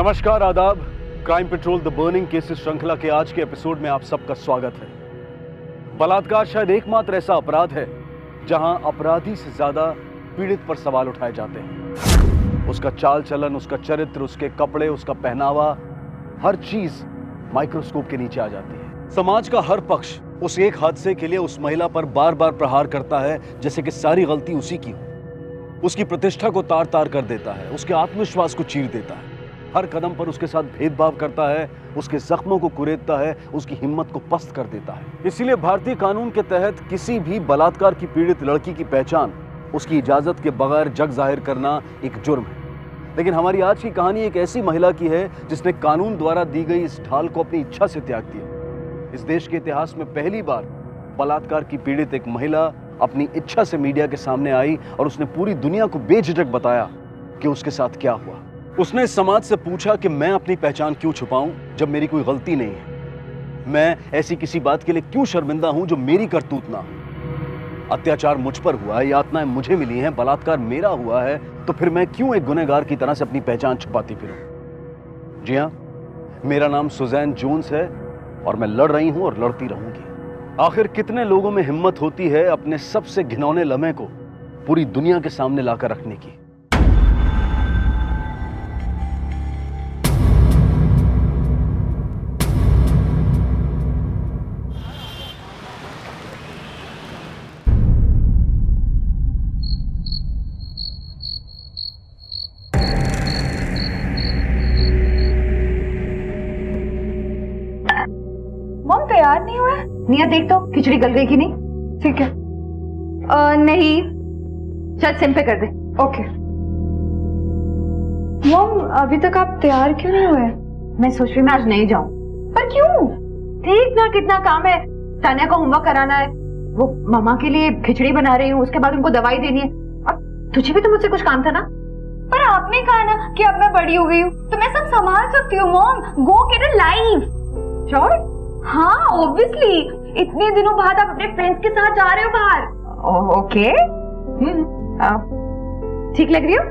नमस्कार, आदाब। Crime petrol the burning cases श्रृंखला के आज के एपिसोड में आप सबका स्वागत है। बलात्कार शायद एकमात्र ऐसा अपराध है जहां अपराधी से ज्यादा पीड़ित पर सवाल उठाए जाते हैं। उसका चाल चलन, उसका चरित्र, उसके कपड़े, उसका पहनावा, हर चीज माइक्रोस्कोप के नीचे आ जाती है। समाज का हर पक्ष उस एक हादसे के लिए उस महिला पर बार बार प्रहार करता है जैसे कि सारी गलती उसी की हो। उसकी प्रतिष्ठा को तार तार कर देता है, उसके आत्मविश्वास को चीर देता है, हर कदम पर उसके साथ भेदभाव करता है, उसके जख्मों को कुरेदता है, उसकी हिम्मत को पस्त कर देता है। इसीलिए भारतीय कानून के तहत किसी भी बलात्कार की पीड़ित लड़की की पहचान उसकी इजाजत के बगैर जग जाहिर करना एक जुर्म है। लेकिन हमारी आज की कहानी एक ऐसी महिला की है जिसने कानून द्वारा दी गई इस ढाल को अपनी इच्छा से त्याग दिया। इस देश के इतिहास में पहली बार बलात्कार की पीड़ित एक महिला अपनी इच्छा से मीडिया के सामने आई और उसने पूरी दुनिया को बेझिझक बताया कि उसके साथ क्या हुआ। उसने इस समाज से पूछा कि मैं अपनी पहचान क्यों छुपाऊं जब मेरी कोई गलती नहीं है। मैं ऐसी किसी बात के लिए क्यों शर्मिंदा हूं जो मेरी करतूत ना हो। अत्याचार मुझ पर हुआ है, यातनाएं मुझे मिली हैं, बलात्कार मेरा हुआ है, तो फिर मैं क्यों एक गुनहगार की तरह से अपनी पहचान छुपाती फिरूं। जी हां, मेरा नाम सुजैन जोन्स है और मैं लड़ रही हूं और लड़ती रहूंगी। आखिर कितने लोगों में हिम्मत होती है अपने सबसे घिनौने लम्हे को पूरी दुनिया के सामने लाकर रखने की। मम तैयार नहीं हुआ है? निया देख तो खिचड़ी गल गई कि नहीं। ठीक है। नहीं। चल सिम पे कर दे। ओके। मम अभी तक आप तैयार क्यों नहीं हुए? मैं सोच रही मैं आज नहीं जाऊं। पर क्यों? ठीक ना, कितना काम है। तानिया को होमवर्क कराना है, वो मामा के लिए खिचड़ी बना रही हूँ, उसके बाद उनको दवाई देनी है, और तुझे भी तो मुझसे कुछ काम था ना। पर आपने कहा ना कि अब मैं बड़ी हो गई हूँ तो मैं सब संभाल सकती हूँ। Mom go get a life. Sure? हाँ ऑब्वियसली। इतने दिनों बाद आप अपने फ्रेंड्स के साथ जा रहे हो बाहर। ओके। ठीक लग रही हो?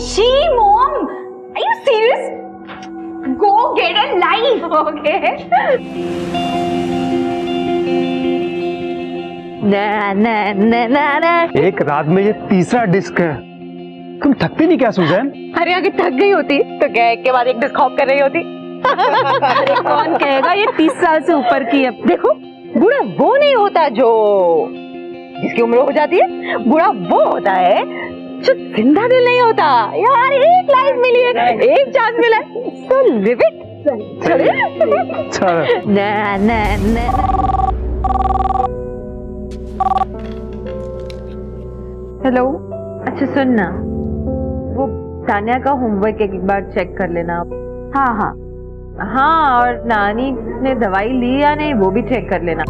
She mom, are you serious? Go get a life. Okay. ना ना ना ना ना। एक रात में ये तीसरा डिस्क है। तुम थकती नहीं क्या सुजैन? अरे आगे थक गई होती तो क्या एक के बाद एक डिस्क हॉप कर रही होती। कौन कहेगा ये 30 साल से ऊपर की है। देखो, बूढ़ा वो नहीं होता जो जिसकी उम्र हो जाती है, बूढ़ा वो होता है जो जिंदा दिल नहीं होता। यार एक लाइफ मिली है, एक चांस मिला है, so live it। चलो। ना ना ना। हेलो, अच्छा सुन ना, वो तानिया का होमवर्क एक बार चेक कर लेना। हाँ हाँ हाँ, और नानी ने दवाई ली या नहीं वो भी चेक कर लेना।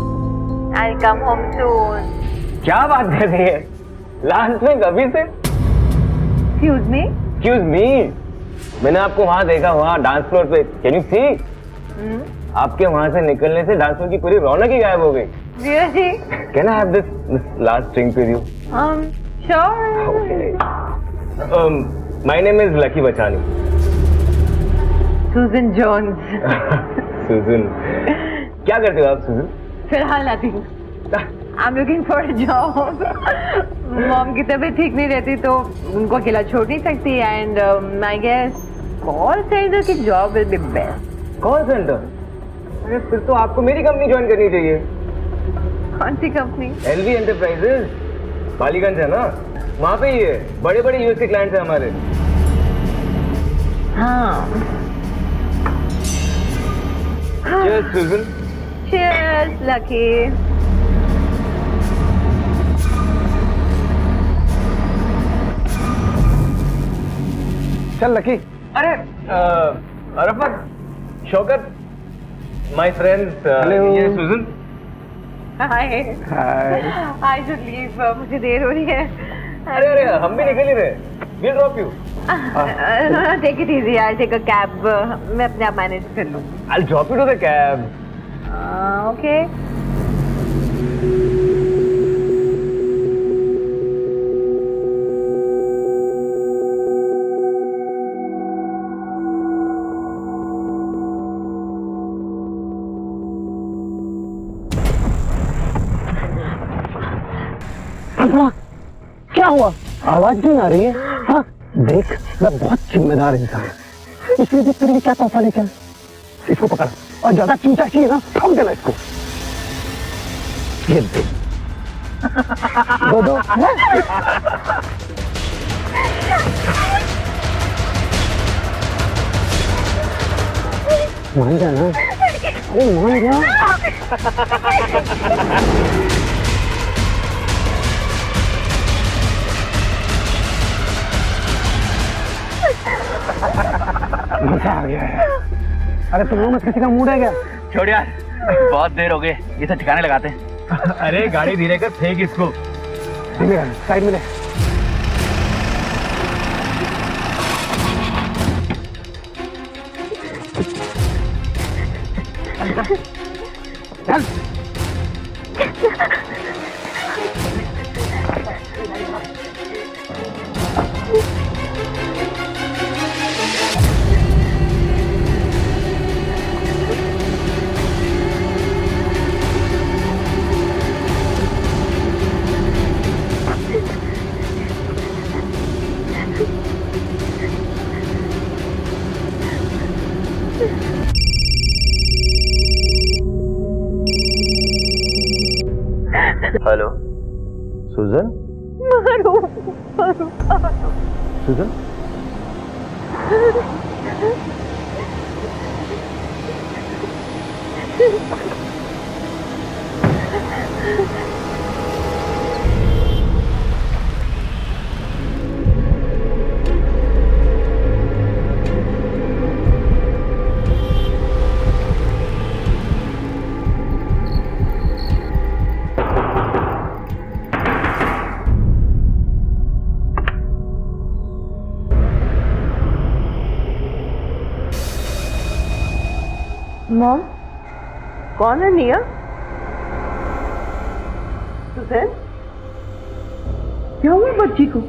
I'll come home soon। क्या बात कर रही है? लास्ट में कभी से? Excuse me? Excuse me? मैंने आपको वहाँ देखा, वहाँ डांस फ्लोर पे। Can you see? आपके वहाँ से निकलने से डांस फ्लोर की पूरी रौनक ही गायब हो गई। Really? Can I have this last drink with you? Sure। Okay। My name is Lucky Bachani। Susan Jones। सुजन। क्या करते हो आप सुजन? फिलहाल nothing। I'm looking for a job। Mom की तबीयत ठीक नहीं रहती तो उनको अकेला छोड़ नहीं सकती, and I guess call centre की job will be best। Call centre? अरे फिर तो आपको मेरी कंपनी ज्वाइन करनी चाहिए। कौन सी कंपनी? LV एंटरप्राइजेज, बालीगंज है ना, वहाँ पे ही है। बड़े बड़े यूएस के क्लाइंट्स हैं हमारे। हाँ। Cheers, Susan। Cheers, Lucky। चल लकी। अरे अरफत, शौकत, माय फ्रेंड्स, ये सुजन। हाय। हाय। आई शुड लीव, मुझे देर हो रही है। अरे अरे हम भी निकल ही रहे। We'll drop you। Take it easy, I take a cab. मैं अपने आप मैनेज कर लूँ। I'll drop you to the cab। Okay. क्या हुआ? आवाज नहीं आ रही है? हाँ देख, मैं बहुत जिम्मेदार इंसान हूँ, इसलिए देख तेरे लिए क्या तोहफा लेके आया। इसको पकड़ और ज्यादा चिंता चाहिए ना ठोक देना इसको। ये दे दो। मान जाना, अरे मान जा। मजा आ गया है। अरे तुम लोग में किसी का मूड है क्या? छोड़ यार, बहुत देर हो गई, इसे ठिकाने लगाते हैं। अरे गाड़ी धीरे कर, फेंक इसको। साइड में ले। चल। हेलो सुजन। सुजन मॉम, कौन है निया? सुजैन, क्या हुआ बच्ची को?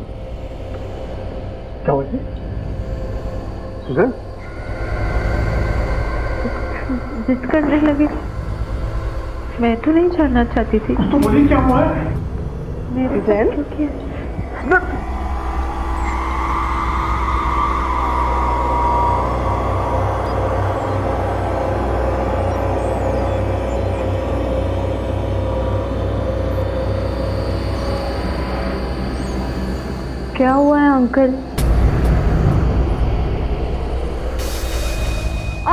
क्या हुआ सुजन? जिद करने लगी। मैं तो नहीं जानना चाहती थी। तो बोली क्या हुआ है? मेरे साथ क्यों किया? क्या हुआ है अंकल?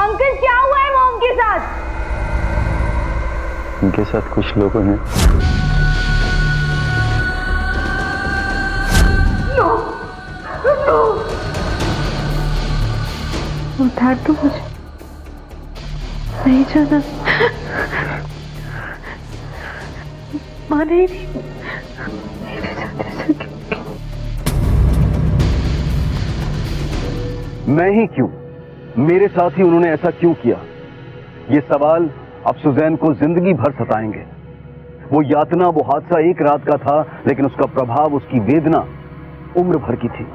अंकल क्या हुआ है मॉम के साथ? उनके साथ कुछ लोगों ने उधार तो मुझे नहीं जाना। माने ही नहीं। मैं ही क्यों, मेरे साथ ही उन्होंने ऐसा क्यों किया? ये सवाल अब सुजैन को जिंदगी भर सताएंगे। वो यातना, वो हादसा एक रात का था, लेकिन उसका प्रभाव, उसकी वेदना उम्र भर की थी।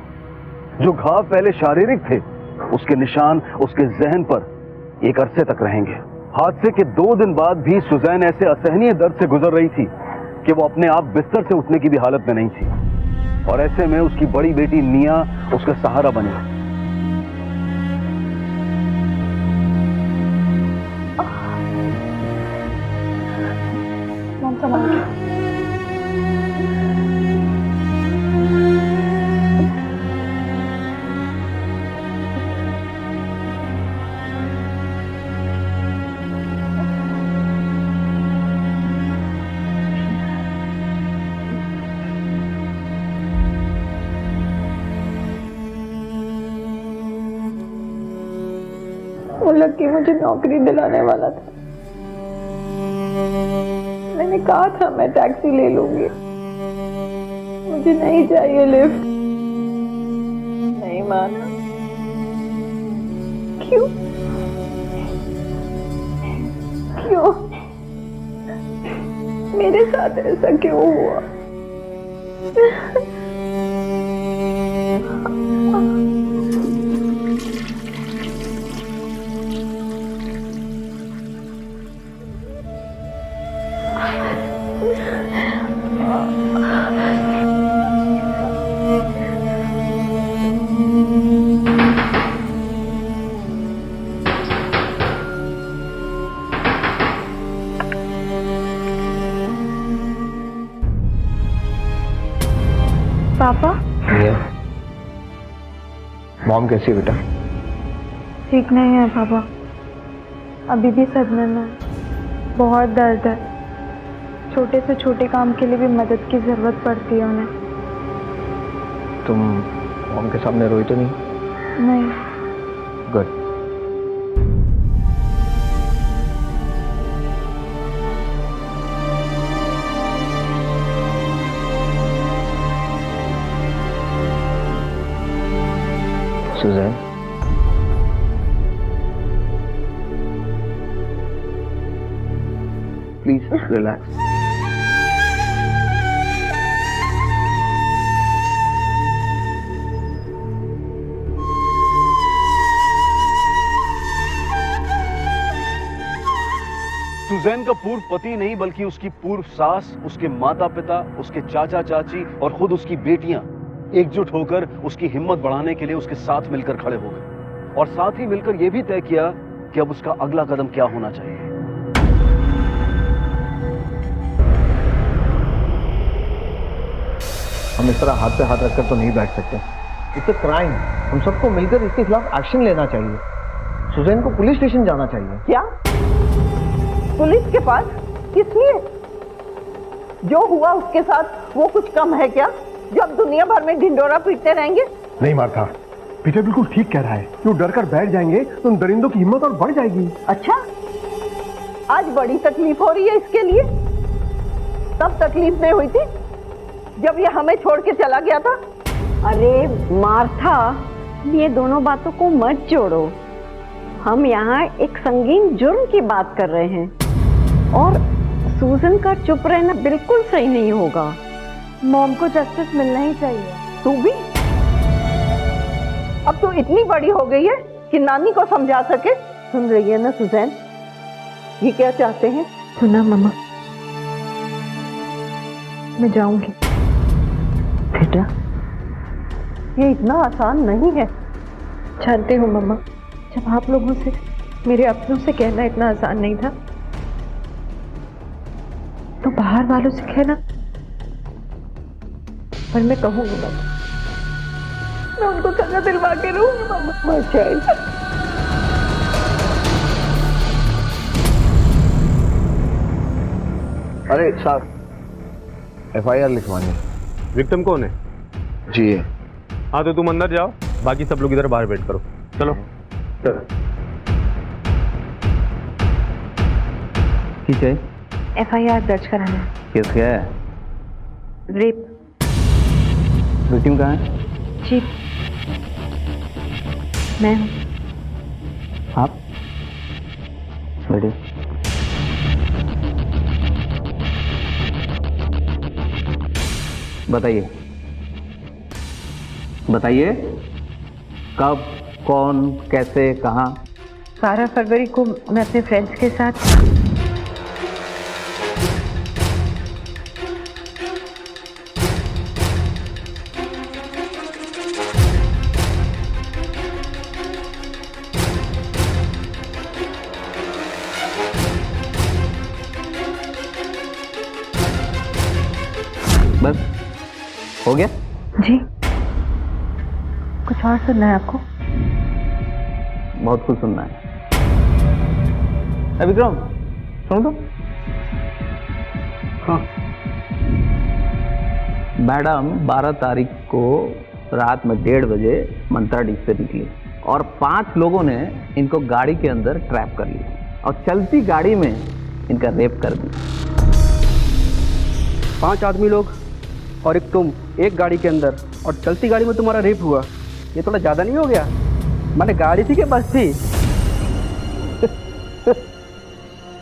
जो घाव पहले शारीरिक थे, उसके निशान उसके जहन पर एक अरसे तक रहेंगे। हादसे के 2 दिन बाद भी सुजैन ऐसे असहनीय दर्द से गुजर रही थी कि वो अपने आप बिस्तर से उठने की भी हालत में नहीं थी। और ऐसे में उसकी बड़ी बेटी निया उसका सहारा बनी। वो लड़की मुझे नौकरी दिलाने वाला था। मैंने कहा था मैं टैक्सी ले लूंगी, मुझे नहीं चाहिए लिफ्ट। नहीं माना। क्यों? क्यों? मेरे साथ ऐसा क्यों हुआ? पापा मॉम कैसी है बेटा? ठीक नहीं है पापा, अभी भी सदमे में है। बहुत दर्द है, छोटे से छोटे काम के लिए भी मदद की जरूरत पड़ती है उन्हें। तुम मॉम के सामने रोई तो नहीं? नहीं। Good. Suzanne, please relax. Suzanne का पूर्व पति नहीं बल्कि उसकी पूर्व सास, उसके माता पिता, उसके चाचा चाची और खुद उसकी बेटियां एकजुट होकर उसकी हिम्मत बढ़ाने के लिए उसके साथ मिलकर खड़े हो गए और साथ ही मिलकर यह भी तय किया कि अब उसका अगला कदम क्या होना चाहिए। हम इस तरह हाथ पे हाथ रखकर तो नहीं बैठ सकते। It's a crime. हम सबको मिलकर इसके खिलाफ एक्शन लेना चाहिए। सुजैन को पुलिस स्टेशन जाना चाहिए। क्या पुलिस के पास? किस लिए? जो हुआ उसके साथ वो कुछ कम है क्या, जो अब दुनिया भर में ढिंडोरा पीटते रहेंगे? नहीं मार्था, पीटर बिल्कुल ठीक कह रहा है। जो डर कर बैठ जाएंगे तो उन दरिंदों की हिम्मत और बढ़ जाएगी। अच्छा, आज बड़ी तकलीफ हो रही है इसके लिए? तब तकलीफ नहीं हुई थी जब ये हमें छोड़ के चला गया था। अरे मार्था, ये दोनों बातों को मत जोड़ो। हम यहाँ एक संगीन जुर्म की बात कर रहे हैं और सूजन का चुप रहना बिल्कुल सही नहीं होगा। मॉम को जस्टिस मिलना ही चाहिए। तू भी अब तो इतनी बड़ी हो गई है कि नानी को समझा सके। सुन रही है ना सुजैन, ये क्या चाहते हैं? सुना मम्मा, मैं जाऊंगी। बेटा, ये इतना आसान नहीं है। जानती हूँ मम्मा, जब आप लोगों से, मेरे अपनों से कहना इतना आसान नहीं था, तो बाहर वालों से कहना। पर मैं कहूंगी मम्मा, मैं उनको सजा दिलवा के रहूंगी मम्मा। अरे साहब, FIR लिखवानी है। विक्टिम कौन है? जी है। हाँ तो तुम अंदर जाओ, बाकी सब लोग इधर बाहर वेट करो। चलो। ठीक है। FIR दर्ज कराना है। केस क्या है? रेप। विक्टिम कहाँ है? जी, मैं हूँ। आप बैठिए। बताइए बताइए, कब, कौन, कैसे, कहाँ? 12 फरवरी को मैं अपने फ्रेंड्स के साथ बस हो गया? जी, कुछ और सुनना है आपको? बहुत कुछ सुनना है। विक्रम सुनो तो। हाँ। मैडम 12 तारीख को रात में 1:30 बजे मंत्रा डीप से निकली और 5 लोगों ने इनको गाड़ी के अंदर ट्रैप कर लिया और चलती गाड़ी में इनका रेप कर दिया। 5 आदमी लोग और एक तुम, एक गाड़ी के अंदर, और चलती गाड़ी में तुम्हारा रेप हुआ। ये थोड़ा ज्यादा नहीं हो गया? मैंने गाड़ी थी कि बस थी?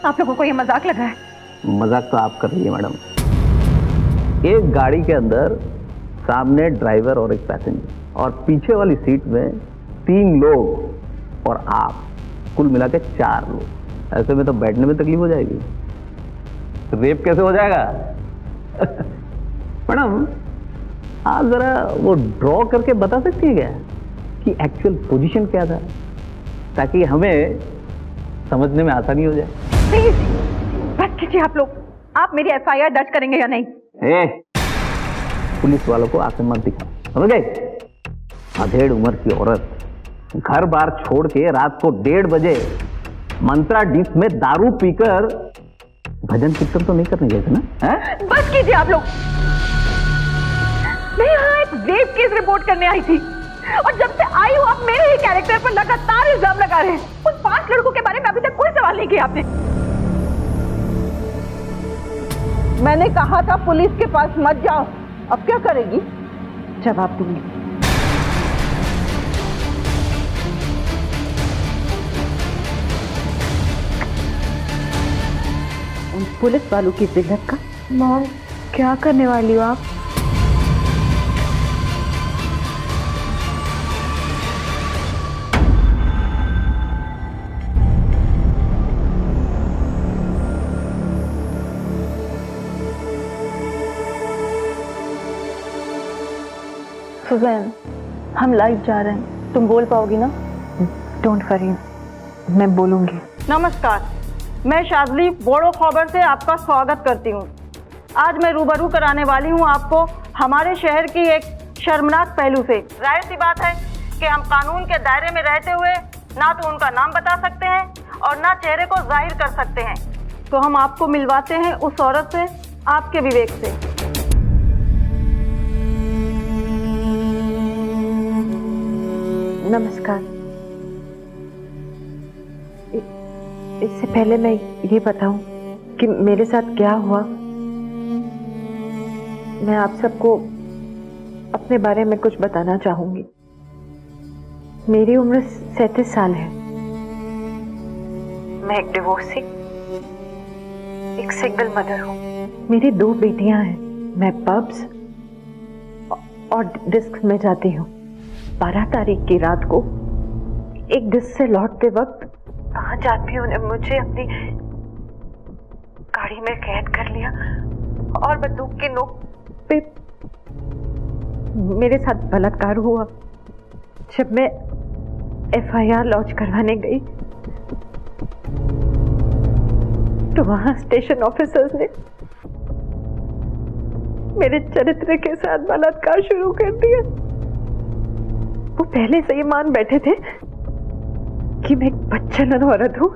आप लोगों को ये मजाक लगा है? मजाक तो आप कर रही है मैडम। एक गाड़ी के अंदर सामने ड्राइवर और एक पैसेंजर और पीछे वाली सीट में 3 लोग और आप, कुल मिला के 4 लोग। ऐसे में तो बैठने में तकलीफ हो जाएगी, तो रेप कैसे हो जाएगा? मैडम आप जरा वो ड्रॉ करके बता सकती है क्या कि एक्चुअल पोजीशन क्या था, ताकि हमें समझने में आसानी हो जाए। प्लीज बस कीजिए आप लोग। आप मेरी FIR दर्ज करेंगे या नहीं? पुलिस वालों को आंखें मत दिखा, समझ गए? अधेड़ उम्र की औरत घर बार छोड़ के रात को 1:30 बजे मंत्रा डिश में दारू पीकर भजन कीर्तन तो नहीं करने गए थे ना? हैं? बस कीजिए आप लोग। मैं यहाँ एक रेप केस रिपोर्ट करने आई थी और जब से आई हूँ आप मेरे ही कैरेक्टर पर लगातार इल्जाम लगा रहे हैं। उन 5 लड़कों के बारे में अभी तक कोई सवाल नहीं किया आपने। मैंने कहा था पुलिस के पास मत जाओ, अब क्या करेगी? जवाब दूंगी। उन पुलिस वालों की जिल्लत का। मॉम, क्या करने वाली हो आप? सुजैन, हम लाइव जा रहे हैं, तुम बोल पाओगी ना? डोंट वरी, मैं बोलूंगी। नमस्कार, मैं शाजली बोड़ो खबर से आपका स्वागत करती हूँ। आज मैं रूबरू कराने वाली हूँ आपको हमारे शहर की एक शर्मनाक पहलू से। जाहिर सी बात है कि हम कानून के दायरे में रहते हुए ना तो उनका नाम बता सकते हैं और ना चेहरे को जाहिर कर सकते हैं, तो हम आपको मिलवाते हैं उस औरत से, आपके विवेक से। नमस्कार। इससे पहले मैं ये बताऊं कि मेरे साथ क्या हुआ, मैं आप सबको अपने बारे में कुछ बताना चाहूंगी। मेरी उम्र 37 साल है। मैं एक डिवोर्सी, एक सिंगल मदर हूँ। मेरी 2 बेटियां हैं। मैं पब्स और डिस्क में जाती हूँ। 12 तारीख की रात को एक डिस्क से लौटते वक्त 5 आदमियों ने मुझे अपनी गाड़ी में कैद कर लिया और बंदूक की नोक पे मेरे साथ बलात्कार हुआ। जब मैं FIR लॉन्च करवाने गई तो वहां स्टेशन ऑफिसर्स ने मेरे चरित्र के साथ बलात्कार शुरू कर दिया। वो पहले से ही मान बैठे थे कि मैं एक बदचलन औरत हूं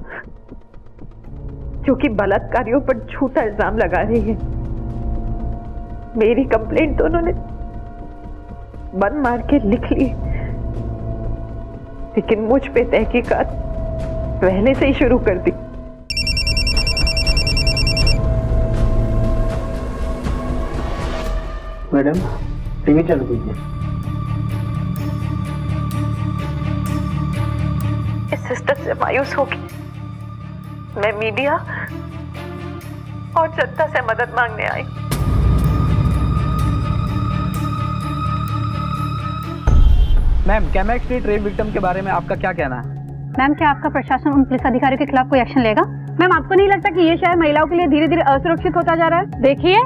जो कि बलात्कारियों पर झूठा इल्जाम लगा रही है। मेरी कंप्लेंट तो उन्होंने बन मार के लिख ली, लेकिन मुझ पे तहकीकात पहले से ही शुरू कर दी। मैडम, टीवी चालू कीजिए। इस सिस्टम से मायूस होगी मैं मीडिया और जनता से मदद मांगने आई। मैम, कैमेक्स स्ट्रीट रेप विक्टिम के बारे में आपका क्या कहना है? मैम, क्या आपका प्रशासन उन पुलिस अधिकारियों के खिलाफ कोई एक्शन लेगा? मैम, आपको नहीं लगता कि ये शहर महिलाओं के लिए धीरे धीरे असुरक्षित होता जा रहा है? देखिए,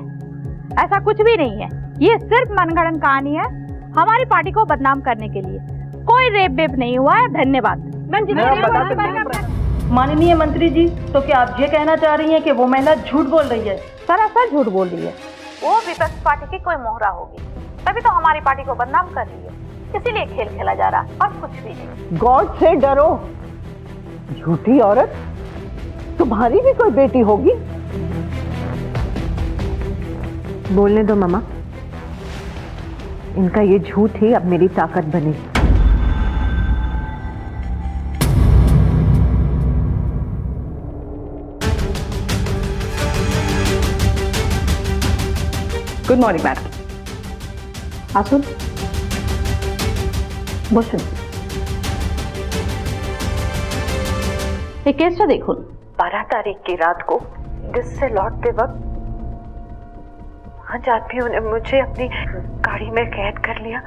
ऐसा कुछ भी नहीं है, ये सिर्फ मनगढ़ंत कहानी है हमारी पार्टी को बदनाम करने के लिए। कोई रेप वेप नहीं हुआ है। धन्यवाद। माननीय मंत्री जी, तो क्या आप ये कहना चाह रही हैं कि वो महिला झूठ बोल रही है? सरासर झूठ बोल रही है। वो विपक्ष पार्टी की कोई मोहरा होगी, तभी तो हमारी पार्टी को बदनाम कर रही है। इसीलिए खेल खेला जा रहा और कुछ भी नहीं। गॉड से डरो, झूठी औरत, तुम्हारी भी कोई बेटी होगी? बोलने दो मामा, इनका ये झूठ ही अब मेरी ताकत बनी। Good morning madam. आसुन, বসুন। এই কেসটা দেখুন। 12 तारीख की रात को डिस्क से लौटते वक्त 5 आदमियों ने मुझे अपनी गाड़ी में कैद कर लिया।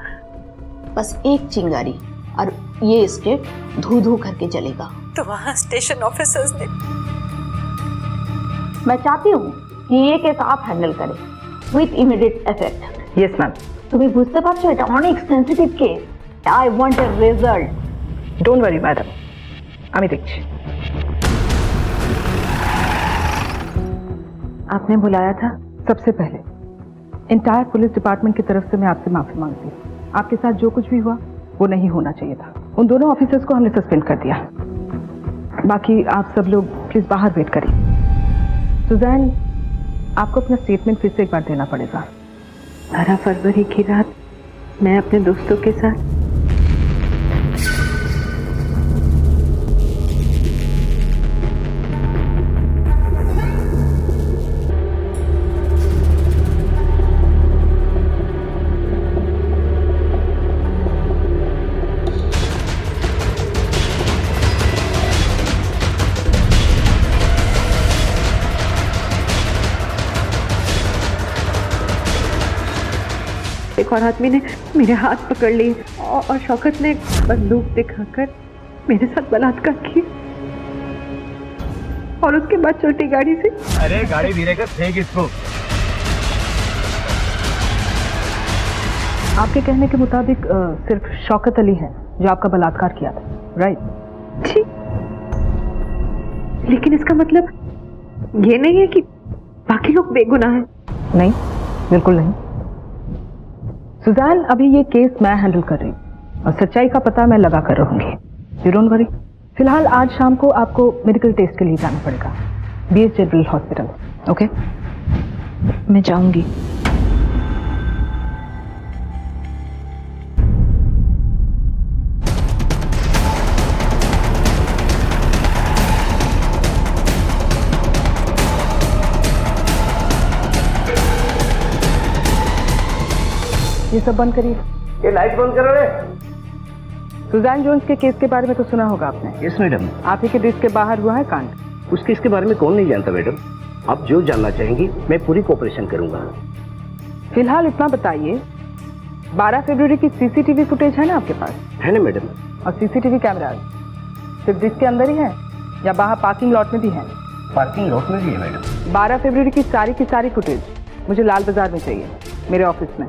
बस एक चिंगारी और ये स्टेट धू धू करके चलेगा। तो वहां स्टेशन ऑफिसर्स ने। मैं चाहती हूँ कि ये केस आप हैंडल करें with immediate effect. Yes, ma'am. তুমি বুঝতে পারছো এটা অনেক sensitive case. I want a result. Don't worry, madam. আমি দেখছি। आपने बुलाया था सबसे पहले, इंटायर पुलिस डिपार्टमेंट की तरफ से मैं आपसे माफी मांगती हूँ। आपके साथ जो कुछ भी हुआ वो नहीं होना चाहिए था। उन दोनों ऑफिसर्स को हमने सस्पेंड कर दिया। बाकी आप सब लोग प्लीज बाहर वेट करिए। सुजैन, आपको अपना स्टेटमेंट फिर से एक बार देना पड़ेगा। 12 फरवरी की रात मैं अपने दोस्तों के साथ एक और आदमी ने मेरे हाथ पकड़ लिए और शौकत ने बंदूक दिखाकर मेरे साथ बलात्कार किया और उसके बाद छोटी गाड़ी से। अरे गाड़ी धीरे कर, फेंक इसको। आपके कहने के मुताबिक सिर्फ शौकत अली है जो आपका बलात्कार किया था, राइट? जी, लेकिन इसका मतलब ये नहीं है कि बाकी लोग बेगुनाह हैं। नहीं, बिल्कुल नहीं। सुजैन, अभी ये केस मैं हैंडल कर रही हूँ और सच्चाई का पता मैं लगा कर रहूंगी। You don't worry. फिलहाल आज शाम को आपको मेडिकल टेस्ट के लिए जाना पड़ेगा, BH जनरल हॉस्पिटल। ओके, मैं जाऊंगी। ये सब बंद करिए। ये लाइट बंद करो रे। सुजैन जोन्स के केस के बारे में तो सुना होगा आपने। Yes madam. आप ही के डिस्क के बाहर हुआ है कांड। उस केस के बारे में कौन नहीं जानता मैडम। आप जो जानना चाहेंगी मैं पूरी कोऑपरेशन करूंगा। फिलहाल इतना बताइए, 12 फरवरी की CCTV फुटेज है ना आपके पास? है ना मैडम। और CCTV कैमराज सिर्फ डिस्क के अंदर ही है या बाहर पार्किंग लॉट में भी है? पार्किंग लॉट में भी है मैडम। 12 फरवरी की सारी फुटेज मुझे लाल बाजार में चाहिए, मेरे ऑफिस में।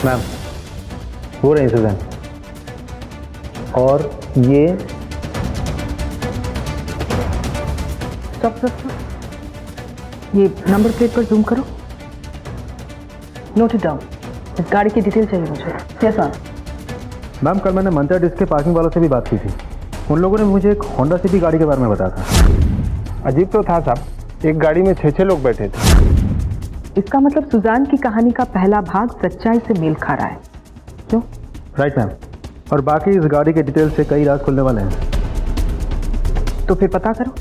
मैम, हो रही सुजैन। और ये स्टॉप। ये नंबर प्लेट पर जूम करो। Note it down. इस गाड़ी की डिटेल चाहिए मुझे। Yes ma'am. मैम, कल मैंने मंत्रा डिस्क के पार्किंग वालों से भी बात की थी। उन लोगों ने मुझे एक होंडा सिटी गाड़ी के बारे में बताया था। अजीब तो था साहब, एक गाड़ी में 6 लोग बैठे थे। इसका मतलब सुजान की कहानी का पहला भाग सच्चाई से मेल खा रहा है, क्यों? Right ma'am. और बाकी इस गाड़ी के डिटेल से कई राज खुलने वाले हैं। तो फिर पता करो।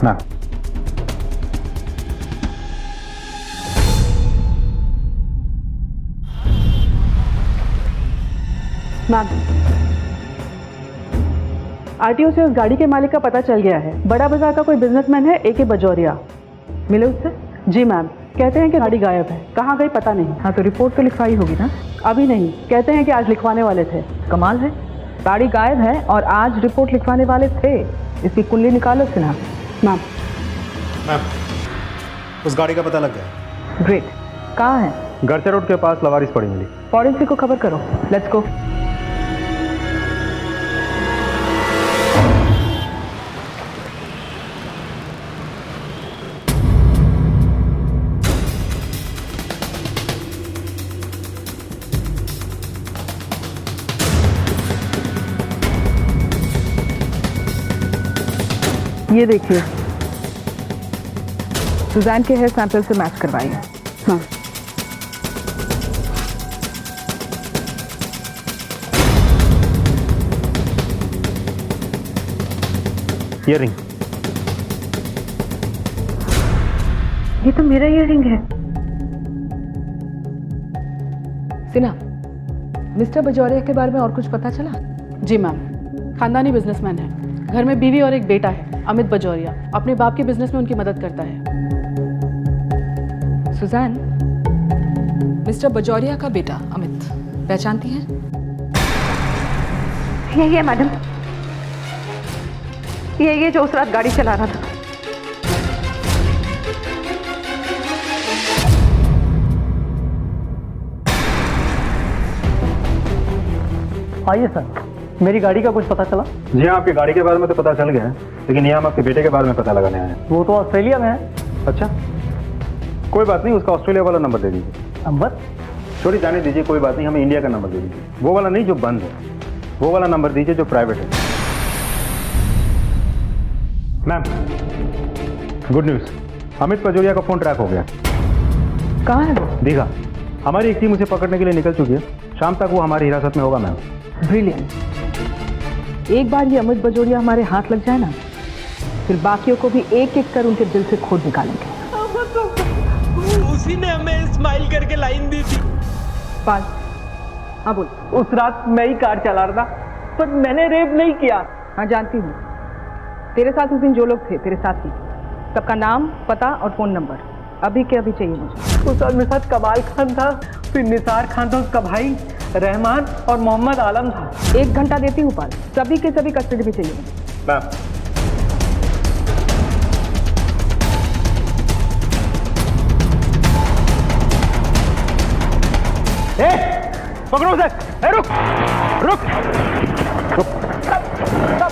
मैम, आरटीओ से उस गाड़ी के मालिक का पता चल गया है। बड़ा बाजार का कोई बिजनेसमैन है, AK बजौरिया। मिले उससे? जी मैम। कहते हैं कि गाड़ी गायब है, कहाँ गई पता नहीं। हाँ, तो रिपोर्ट तो लिखवाई होगी ना? अभी नहीं, कहते हैं कि आज लिखवाने वाले थे। कमाल है, गाड़ी गायब है और आज रिपोर्ट लिखवाने वाले थे। इसकी कुंडली निकालो सिन्हा। मैम। उस गाड़ी का पता लग गया। ग्रेट। कहाँ है? गरचा रोड के पास लवारिस पड़ी मिली। फॉरेंसिक को खबर करो। Let's go. ये देखिए, सुजैन के हेयर सैंपल से मैच करवाइए। हाँ। ईयररिंग। ये तो मेरा ईयररिंग है। सिन्हा, मिस्टर बजौरिया के बारे में और कुछ पता चला? जी मैम, खानदानी बिजनेसमैन है। घर में बीवी और एक बेटा है, अमित बजौरिया। अपने बाप के बिजनेस में उनकी मदद करता है। सुजैन, मिस्टर बजौरिया का बेटा अमित, पहचानती हैं? यही है मैडम, ये जो उस रात गाड़ी चला रहा था। आइए सर। मेरी गाड़ी का कुछ पता चला? जी हाँ, आपकी गाड़ी के बारे में तो पता चल गया है, लेकिन यहाँ हम आपके बेटे के बारे में पता लगाने आए हैं। वो तो ऑस्ट्रेलिया में है। अच्छा, कोई बात नहीं, उसका ऑस्ट्रेलिया वाला नंबर दे दीजिए। नंबर? छोड़ी जाने दीजिए, कोई बात नहीं, हमें इंडिया का नंबर दे दीजिए। वो वाला नहीं जो बंद है, वो वाला नंबर दीजिए जो प्राइवेट है। मैम, गुड न्यूज़, अमित पजोरिया का फोन ट्रैक हो गया। कहाँ है वो? दीघा। हमारी एक टीम उसे पकड़ने के लिए निकल चुकी है, शाम तक वो हमारी हिरासत में होगा मैम। ब्रिलियंट। एक बार ये अमित बजोरिया हमारे हाथ लग जाए ना, फिर बाकियों को भी एक एक कर उनके दिल से खोद निकालेंगे। उसी ने हमें स्माइल करके लाइन दी थी। पाल, हाँ बोल। उस रात मैं ही कार चला रहा था, पर मैंने रेप नहीं किया। हाँ जानती हूँ, तेरे साथ उस दिन जो लोग थे तेरे साथी, सबका नाम, पता और फोन नंबर अभी के अभी चाहिए मुझे। उस मेरे साथ कमाल खान था, फिर निसार खान था, उसका भाई रहमान और मोहम्मद आलम था। 1 घंटा देती हूँ पाल, सभी के सभी कस्टडी में चाहिए मुझे। मैम, पकड़ो उसे। रुक रुक रुक,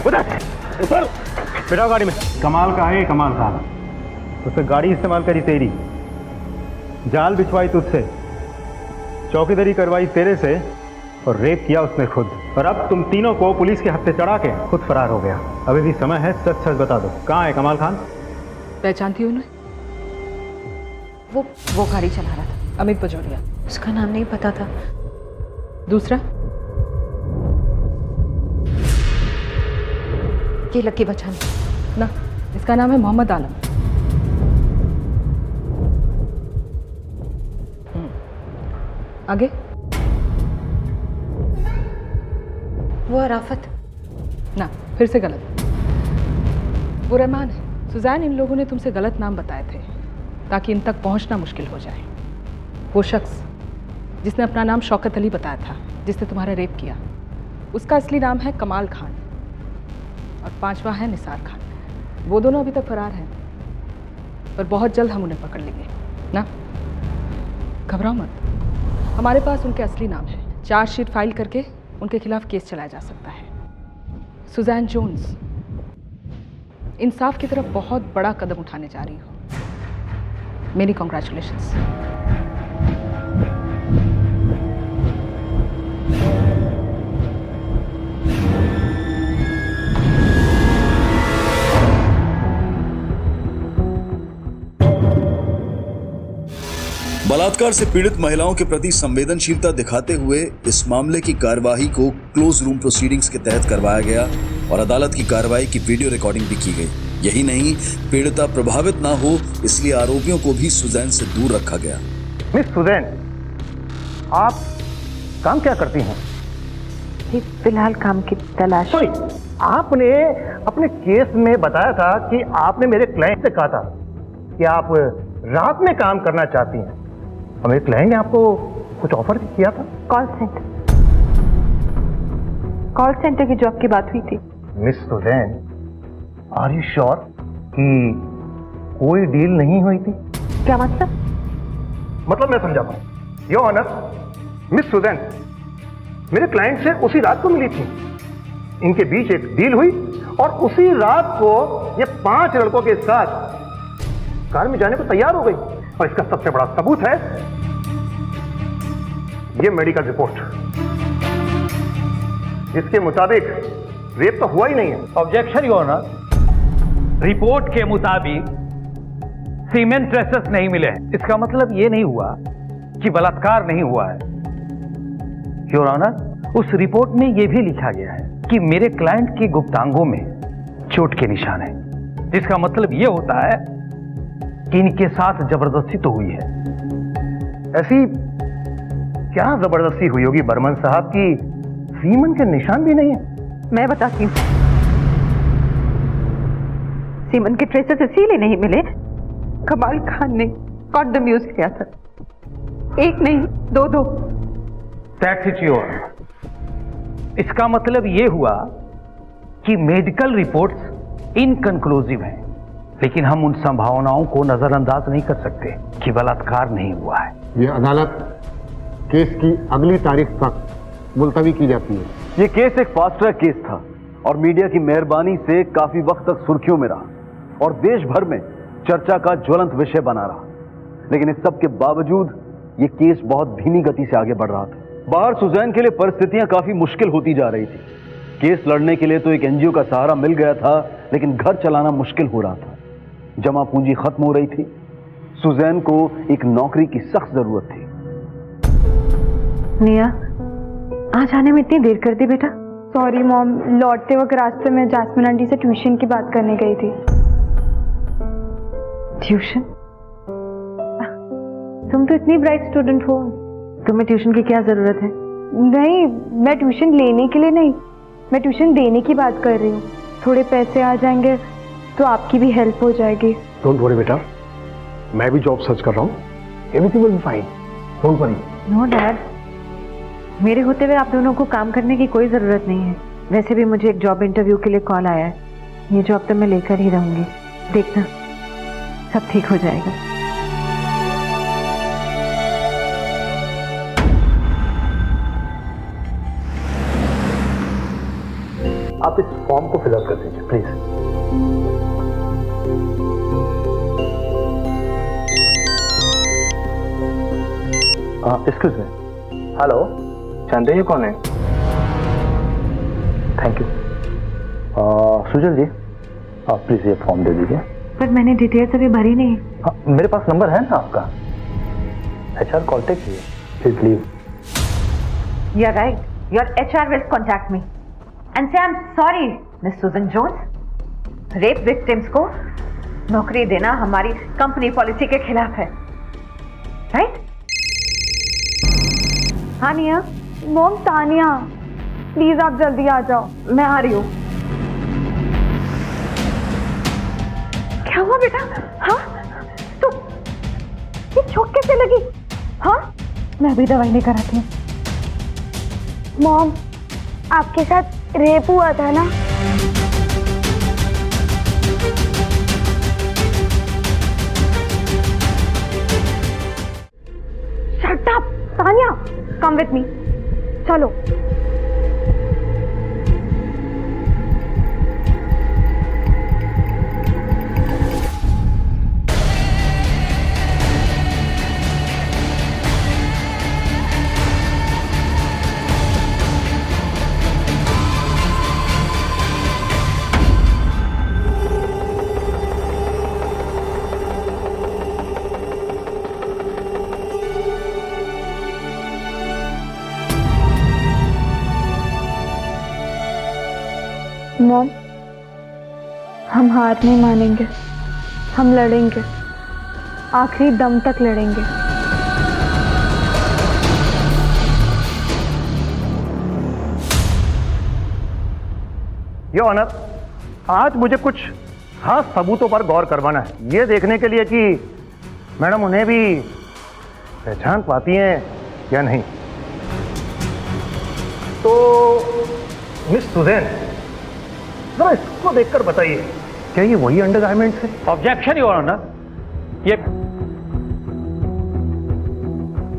उधर बैठाओ गाड़ी में। कमाल का है कमाल खान, उससे गाड़ी इस्तेमाल करी तेरी, जाल बिछवाई तुझसे, चौकीदारी करवाई तेरे से, और रेप किया उसने खुद। और अब तुम तीनों को पुलिस के हत्थे चढ़ा के खुद फरार हो गया। अभी भी समय है, सच सच बता दो, कहाँ है कमाल खान? पहचानती हूँ उन्हें? वो गाड़ी चला रहा था। अमित बजोरिया। उसका नाम नहीं पता था। दूसरा? ये लकी बचान ना, इसका नाम है मोहम्मद आलम। आगे? वो अराफत। ना, फिर से गलत। वो रहमान है। सुजैन, इन लोगों ने तुमसे गलत नाम बताए थे ताकि इन तक पहुंचना मुश्किल हो जाए। वो शख्स जिसने अपना नाम शौकत अली बताया था, जिसने तुम्हारा रेप किया, उसका असली नाम है कमाल खान, और 5वां है निसार खान। वो दोनों अभी तक फरार हैं, पर बहुत जल्द हम उन्हें पकड़ लेंगे ना, घबराओ मत। हमारे पास उनके असली नाम है, चार्जशीट फाइल करके उनके खिलाफ केस चलाया जा सकता है। सुजैन जोन्स, इंसाफ की तरफ बहुत बड़ा कदम उठाने जा रही हो। मेरी कॉन्ग्रेचुलेशंस। बलात्कार से पीड़ित महिलाओं के प्रति संवेदनशीलता दिखाते हुए इस मामले की कार्यवाही को क्लोज रूम प्रोसीडिंग्स के तहत करवाया गया और अदालत की कार्रवाई की वीडियो रिकॉर्डिंग भी की गई। यही नहीं, पीड़िता प्रभावित ना हो इसलिए आरोपियों को भी सुजैन से दूर रखा गया। मिस सुजैन, आप काम क्या करती हैं? फिलहाल काम की तलाश। सॉरी, आपने अपने केस में बताया था कि आपने मेरे क्लाइंट से कहा था कि आप रात में काम करना चाहती हैं। मेरे क्लाइंट ने आपको कुछ ऑफर किया था? कॉल सेंटर की जॉब की बात हुई थी। Miss Suzanne, are you sure कि कोई डील नहीं हुई थी? क्या मतलब? मतलब मैं समझा पाऊं। योर ऑनर, मिस सुजैन मेरे क्लाइंट से उसी रात को मिली थी। इनके बीच एक डील हुई और उसी रात को ये 5 लड़कों के साथ कार में जाने को तैयार हो गई। और इसका सबसे बड़ा सबूत है ये मेडिकल रिपोर्ट, जिसके मुताबिक रेप तो हुआ ही नहीं है। ऑब्जेक्शन योर ऑनर, रिपोर्ट के मुताबिक सीमेंट ट्रेसेस नहीं मिले हैं। इसका मतलब यह नहीं हुआ कि बलात्कार नहीं हुआ है। योर ऑनर, उस रिपोर्ट में यह भी लिखा गया है कि मेरे क्लाइंट के गुप्तांगों में चोट के निशान है, जिसका मतलब यह होता है कि इनके साथ जबरदस्ती तो हुई है। ऐसी क्या जबरदस्ती हुई होगी बर्मन साहब की सीमन के निशान भी नहीं है? मैं बताती हूँ। सीमन के ट्रेसेस इसीलिए नहीं मिले, कमाल खान ने कॉन्डम यूज किया था। एक नहीं, दो। That's it, Your Honor. इसका मतलब यह हुआ कि मेडिकल रिपोर्ट्स इनकंक्लूसिव हैं, लेकिन हम उन संभावनाओं को नजरअंदाज नहीं कर सकते कि बलात्कार नहीं हुआ है। ये अदालत केस की अगली तारीख तक मुलतवी की जाती है। ये केस एक फास्ट ट्रैक केस था और मीडिया की मेहरबानी से काफी वक्त तक सुर्खियों में रहा और देश भर में चर्चा का ज्वलंत विषय बना रहा। लेकिन इस सब के बावजूद ये केस बहुत धीमी गति से आगे बढ़ रहा था। बाहर सुजैन के लिए परिस्थितियां काफी मुश्किल होती जा रही थी। केस लड़ने के लिए तो एक एनजीओ का सहारा मिल गया था, लेकिन घर चलाना मुश्किल हो रहा था। जमा पूंजी खत्म हो रही थी। सुजैन को एक नौकरी की सख्त जरूरत थी। निया, आज आने में इतनी देर कर दी बेटा? सॉरी मॉम, लौटते वक्त रास्ते में जैस्मिन आंटी से ट्यूशन की बात करने गई थी। ट्यूशन? तुम तो इतनी ब्राइट स्टूडेंट हो, तुम्हें ट्यूशन की क्या जरूरत है? नहीं, मैं ट्यूशन लेने के लिए नहीं, मैं ट्यूशन देने की बात कर रही हूँ। थोड़े पैसे आ जाएंगे तो आपकी भी हेल्प हो जाएगी। डोंट वरी बेटा, मैं भी जॉब सर्च कर रहा हूँ। Everything will be fine, don't worry. No dad, मेरे होते हुए आप दोनों को काम करने की कोई जरूरत नहीं है। वैसे भी मुझे एक जॉब इंटरव्यू के लिए कॉल आया है। ये जॉब तो मैं लेकर ही रहूंगी। देखना, सब ठीक हो जाएगा। आप इस फॉर्म को फिलअप कर दीजिए प्लीज। Excuse me. हेलो, जानते हैं कौन है? Thank you. सुजल जी, आप प्लीज ये फॉर्म दे दीजिए। पर मैंने डिटेल्स अभी भरी नहीं। हाँ, मेरे पास नंबर है ना आपका। HR कॉन्टेक्ट कीजिए, please leave. You are right. Your HR will contact me. And say I'm sorry, Miss Susan Jones. Rape victims को नौकरी देना हमारी कंपनी पॉलिसी के खिलाफ है, राइट? हाँ निया। मॉम, तानिया, प्लीज आप जल्दी आ जाओ। मैं आ रही हूँ। क्या हुआ बेटा? हाँ, तो ये चोट कैसे लगी? हाँ, मैं भी दवाई लेकर आती हूँ। मॉम, आपके साथ रेप हुआ था ना? Shut up, Tania, come with me. चलो। मॉम, हम हार नहीं मानेंगे, हम लड़ेंगे, आखिरी दम तक लड़ेंगे। योर ऑनर, आज मुझे कुछ खास सबूतों पर गौर करवाना है, ये देखने के लिए कि मैडम उन्हें भी पहचान पाती हैं या नहीं। तो मिस सुजैन, जरा इसको देखकर बताइए, क्या ये वही अंडरगारमेंट्स है? Objection your honour.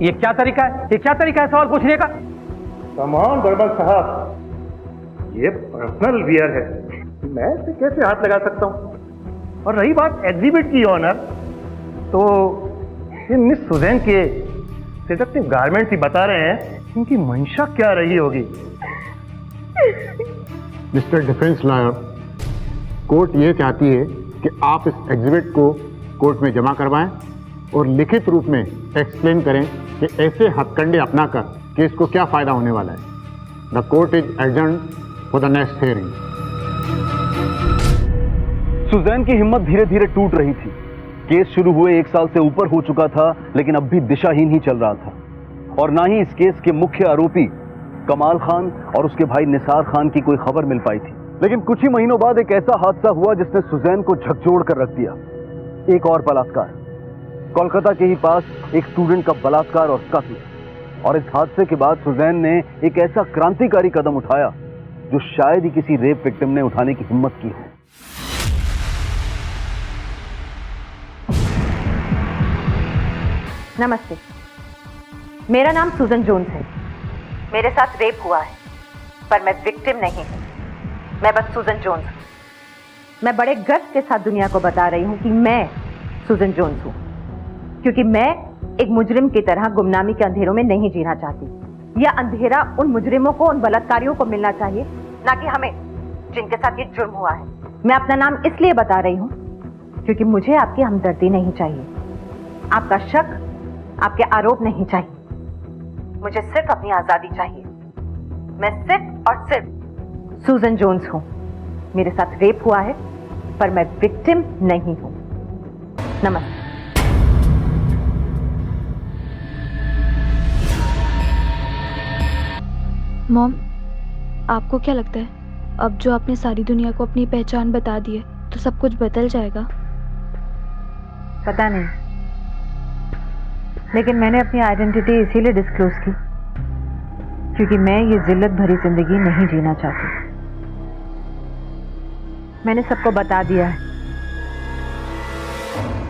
ये क्या तरीका है? ये क्या तरीका है सवाल पूछने का? कम ऑन बर्मन साहब, ये पर्सनल वियर है, मैं इसे कैसे हाथ लगा सकता हूं? और रही बात एग्जिबिट की ऑनर, तो ये मिस सुजैन के सेडक्टिव गारमेंट्स ही बता रहे हैं इनकी मंशा क्या रही होगी। मिस्टर डिफेंस लॉयर, कोर्ट ये चाहती है कि आप इस एग्जिबिट को कोर्ट में जमा करवाएं और लिखित रूप में एक्सप्लेन करें कि ऐसे हथकंडे अपनाकर केस को क्या फायदा होने वाला है। The court is adjourned for the next hearing. Suzanne की हिम्मत धीरे धीरे टूट रही थी। केस शुरू हुए 1 साल से ऊपर हो चुका था, लेकिन अब भी दिशाहीन ही चल रहा था और ना ही इस केस के मुख्य आरोपी कमाल खान और उसके भाई निसार खान की कोई खबर मिल पाई थी। लेकिन कुछ ही महीनों बाद एक ऐसा हादसा हुआ जिसने सुजैन को झकझोर कर रख दिया। एक और बलात्कार, कोलकाता के ही पास एक स्टूडेंट का बलात्कार और कत्ल। और इस हादसे के बाद सुजैन ने एक ऐसा क्रांतिकारी कदम उठाया जो शायद ही किसी रेप विक्टिम ने उठाने की हिम्मत की हो। नमस्ते, मेरा नाम सुजन जोन्स है। मेरे साथ रेप हुआ है पर मैं विक्टिम नहीं हूँ। मैं बस सुजन जोन्स हूँ। मैं बड़े गर्व के साथ दुनिया को बता रही हूँ कि मैं सुजन जोन्स हूँ, क्योंकि मैं एक मुजरिम की तरह गुमनामी के अंधेरों में नहीं जीना चाहती। यह अंधेरा उन मुजरिमों को, उन बलात्कारियों को मिलना चाहिए, ना कि हमें जिनके साथ ये जुर्म हुआ है। मैं अपना नाम इसलिए बता रही हूँ क्योंकि मुझे आपकी हमदर्दी नहीं चाहिए, आपका शक, आपके आरोप नहीं चाहिए। मुझे सिर्फ अपनी आजादी चाहिए। मैं सिर्फ और सिर्फ सुजन जोन्स हूँ। मेरे साथ रेप हुआ है, पर मैं विक्टिम नहीं हूँ। नमस्ते। मॉम, आपको क्या लगता है अब जो आपने सारी दुनिया को अपनी पहचान बता दी है तो सब कुछ बदल जाएगा? पता नहीं, लेकिन मैंने अपनी आइडेंटिटी इसीलिए डिस्क्लोज की क्योंकि मैं ये जिल्लत भरी जिंदगी नहीं जीना चाहती। मैंने सबको बता दिया है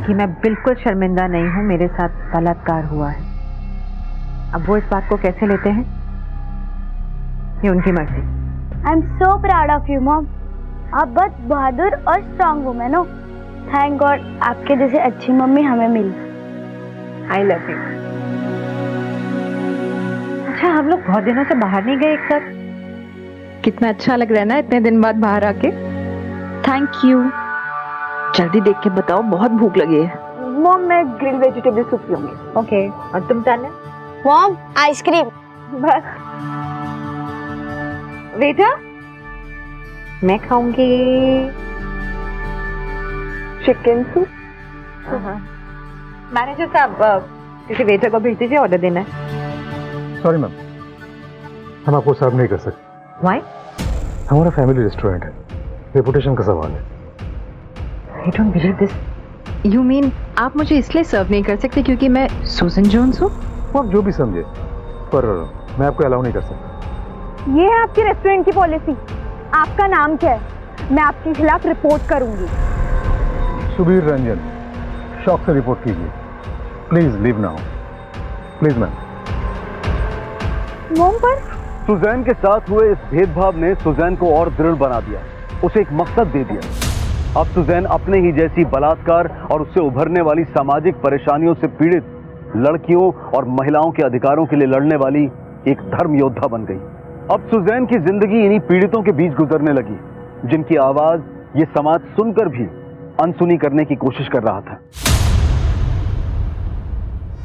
कि मैं बिल्कुल शर्मिंदा नहीं हूं, मेरे साथ बलात्कार हुआ है। अब वो इस बात को कैसे लेते हैं ये उनकी मर्जी। I am so proud of you mom. आप बहुत बहादुर और स्ट्रॉन्ग वुमेन हो। थैंक गॉड आपके जैसे अच्छी मम्मी हमें मिली। I love you. अच्छा, हम लोग बहुत दिनों से बाहर नहीं गए एक साथ। कितना अच्छा लग रहा है ना इतने दिन बाद बाहर आके। Thank you. जल्दी देख के बताओ, बहुत भूख लगी है। मॉम मैं ग्रिल वेजिटेबल सूप पीऊंगी। ओके, और तुम तान्या? Mom ice cream. बस बेटा मैं खाऊंगी चिकन सूप। मैनेजर साहब, किसी वेटर को भेज दीजिए, ऑर्डर देना है। सॉरी मैम, हम आपको सर्व नहीं कर सकते। Why? हमारा फैमिली रेस्टोरेंट है, रेपुटेशन का सवाल है। I don't believe this. You mean आप मुझे इसलिए सर्व नहीं कर सकते क्योंकि मैं सुजन जोन्स हूँ? वो आप जो भी समझे, पर मैं आपको अलाउ नहीं कर सकता। ये है आपकी रेस्टोरेंट की पॉलिसी। आपका नाम क्या है? मैं आपके खिलाफ रिपोर्ट करूंगी। सुबीर रंजन, शॉक से रिपोर्ट कीजिए। Please leave now, please ma'am. मोम पर सुजैन के साथ हुए इस भेदभाव ने सुजैन को और दृढ़ बना दिया, उसे एक मकसद दे दिया। अब सुजैन अपने ही जैसी बलात्कार और उससे उभरने वाली सामाजिक परेशानियों से पीड़ित लड़कियों और महिलाओं के अधिकारों के लिए लड़ने वाली एक धर्म योद्धा बन गई। अब सुजैन की जिंदगी इन्हीं पीड़ितों के बीच गुजरने लगी, जिनकी आवाज ये समाज सुनकर भी अनसुनी करने की कोशिश कर रहा था।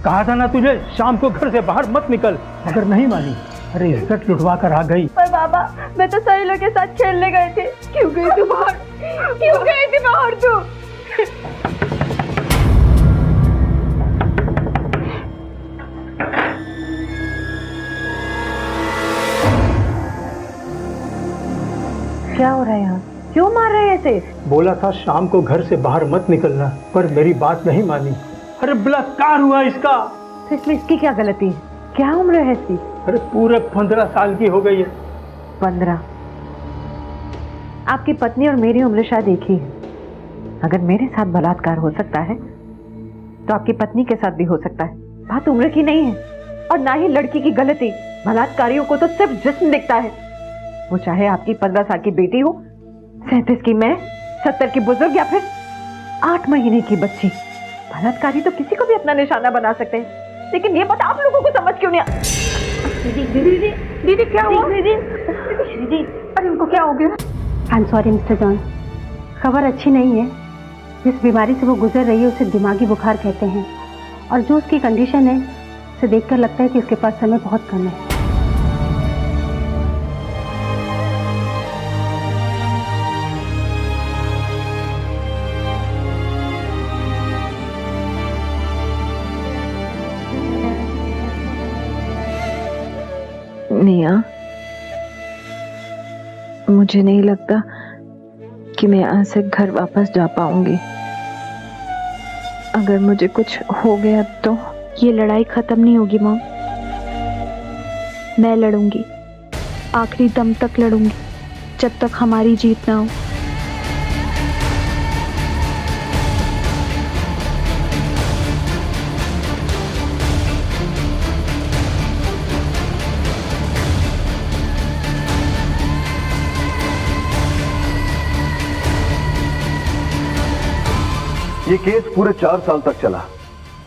कहा था ना तुझे शाम को घर से बाहर मत निकल, मगर नहीं मानी। अरे इज्जत लुटवा कर आ गई। पर बाबा, मैं तो सही लोग के साथ खेलने गए थे। क्यों गई तू बाहर? क्यों गई थी बाहर तू? क्या हो रहा है यहाँ? क्यों मार रहे हैं ऐसे? बोला था शाम को घर से बाहर मत निकलना, पर मेरी बात नहीं मानी। अरे बलात्कार हुआ इसका। तो इसमें इसकी क्या गलती है? क्या उम्र है इसकी? अरे पूरे 15 साल की हो गई है। 15? आपकी पत्नी और मेरी उम्र शायद एक ही है। अगर मेरे साथ बलात्कार हो सकता है तो आपकी पत्नी के साथ भी हो सकता है। बात उम्र की नहीं है और ना ही लड़की की गलती। बलात्कारियों को तो सिर्फ जिस्म दिखता है, वो चाहे आपकी 15 साल की बेटी हो, 37 की मैं, 70 की बुजुर्ग या फिर 8 महीने की बच्ची। बलात्कारी तो किसी को भी अपना निशाना बना सकते हैं, लेकिन ये बात आप लोगों को समझ क्यों नहीं? दीदी दीदी दीदी क्या हुआ? दीदी दीदी, अरे उनको क्या हो गया? I am sorry mister John, खबर अच्छी नहीं है। जिस बीमारी से वो गुजर रही है उसे दिमागी बुखार कहते हैं, और जो उसकी कंडीशन है उसे देखकर लगता है कि उसके पास समय बहुत कम है। मियां, मुझे नहीं लगता कि मैं यहाँ से घर वापस जा पाऊंगी। अगर मुझे कुछ हो गया तो ये लड़ाई खत्म नहीं होगी मॉम। मैं लड़ूंगी, आखिरी दम तक लड़ूंगी, जब तक हमारी जीत ना हो। ये केस पूरे 4 साल तक चला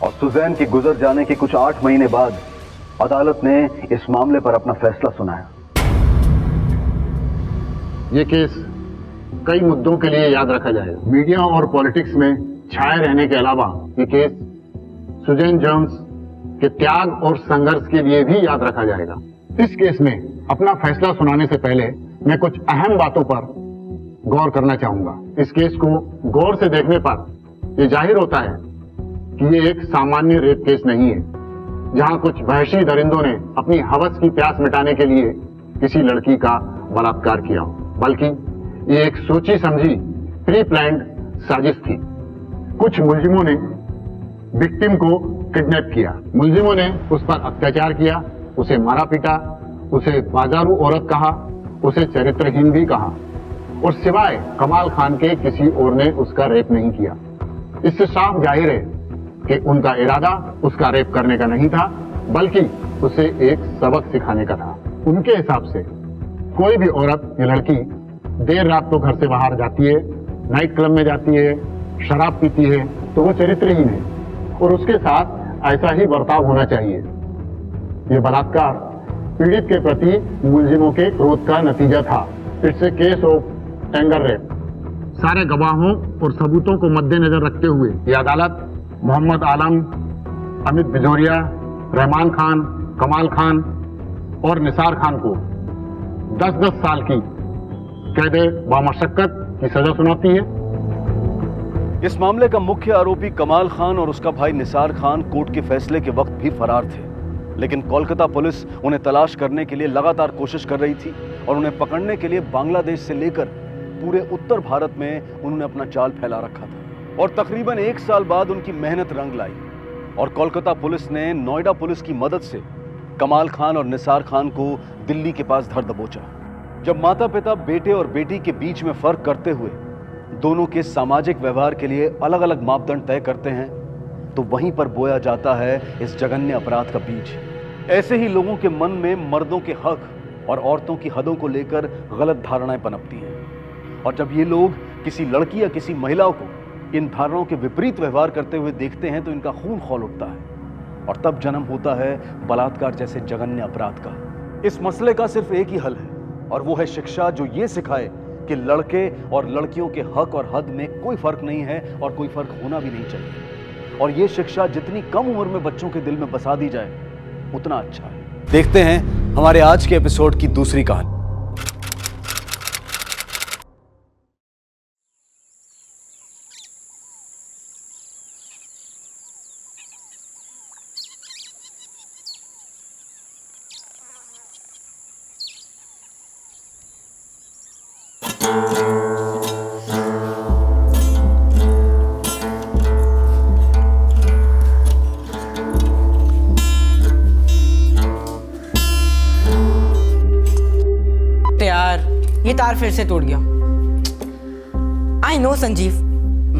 और सुजैन के गुजर जाने के कुछ 8 महीने बाद अदालत ने इस मामले पर अपना फैसला सुनाया। ये केस कई मुद्दों के लिए याद रखा जाएगा। मीडिया और पॉलिटिक्स में छाए रहने के अलावा ये केस सुजैन जोन्स के त्याग और संघर्ष के लिए भी याद रखा जाएगा। इस केस में अपना फैसला सुनाने से पहले मैं कुछ अहम बातों पर गौर करना चाहूंगा। इस केस को गौर से देखने पर यह जाहिर होता है कि ये एक सामान्य रेप केस नहीं है, जहां कुछ वहशी दरिंदों ने अपनी हवस की प्यास मिटाने के लिए किसी लड़की का बलात्कार किया हो, बल्कि ये एक सोची समझी प्री प्लान्ड साजिश थी। कुछ मुलजिमों ने विक्टिम को किडनैप किया, मुलजिमों ने उस पर अत्याचार किया, उसे मारा पीटा, उसे बाजारू औरत कहा, उसे चरित्रहीन भी कहा और सिवाय कमाल खान के किसी और ने उसका रेप नहीं किया। इससे साफ जाहिर है कि उनका इरादा उसका रेप करने का नहीं था, बल्कि उसे एक सबक सिखाने का था। उनके हिसाब से कोई भी औरत या लड़की देर रात को घर से बाहर जाती है, नाइट क्लब में जाती है, शराब पीती है, तो वो चरित्रहीन है और उसके साथ ऐसा ही बर्ताव होना चाहिए। ये बलात्कार पीड़ित के प्रति मुलजिमों के क्रोध का नतीजा था। It's a case of anger rape. सारे गवाहों और सबूतों को मद्देनजर रखते हुए ये अदालत मोहम्मद आलम, अमित बिजोरिया, रहमान खान, कमाल खान और निसार खान को 10-10 साल की कैद बामशक्कत की सजा सुनाती है। इस मामले का मुख्य आरोपी कमाल खान और उसका भाई निसार खान कोर्ट के फैसले के वक्त भी फरार थे, लेकिन कोलकाता पुलिस उन्हें तलाश करने के लिए लगातार कोशिश कर रही थी और उन्हें पकड़ने के लिए बांग्लादेश से लेकर पूरे उत्तर भारत में उन्होंने अपना जाल फैला रखा था। और तकरीबन 1 साल बाद उनकी मेहनत रंग लाई और कोलकाता पुलिस ने नोएडा पुलिस की मदद से कमाल खान और निसार खान को दिल्ली के पास धर दबोचा। जब माता पिता बेटे और बेटी के बीच में फर्क करते हुए दोनों के सामाजिक व्यवहार के लिए अलग अलग मापदंड तय करते हैं, तो वहीं पर बोया जाता है इस जघन्य अपराध का बीज। ऐसे ही लोगों के मन में मर्दों के हक और औरतों की हदों को लेकर गलत धारणाएं पनपती हैं और जब ये लोग किसी लड़की या किसी महिला को इन धारणाओं के विपरीत व्यवहार करते हुए देखते हैं तो इनका खून खौल उठता है और तब जन्म होता है बलात्कार जैसे जघन्य अपराध का। इस मसले का सिर्फ एक ही हल है और वो है शिक्षा, जो ये सिखाए कि लड़के और लड़कियों के हक और हद में कोई फर्क नहीं है और कोई फर्क होना भी नहीं चाहिए। और ये शिक्षा जितनी कम उम्र में बच्चों के दिल में बसा दी जाए उतना अच्छा है। देखते हैं हमारे आज के एपिसोड की दूसरी कहानी। ये तार फिर से टूट गया। आई नो संजीव,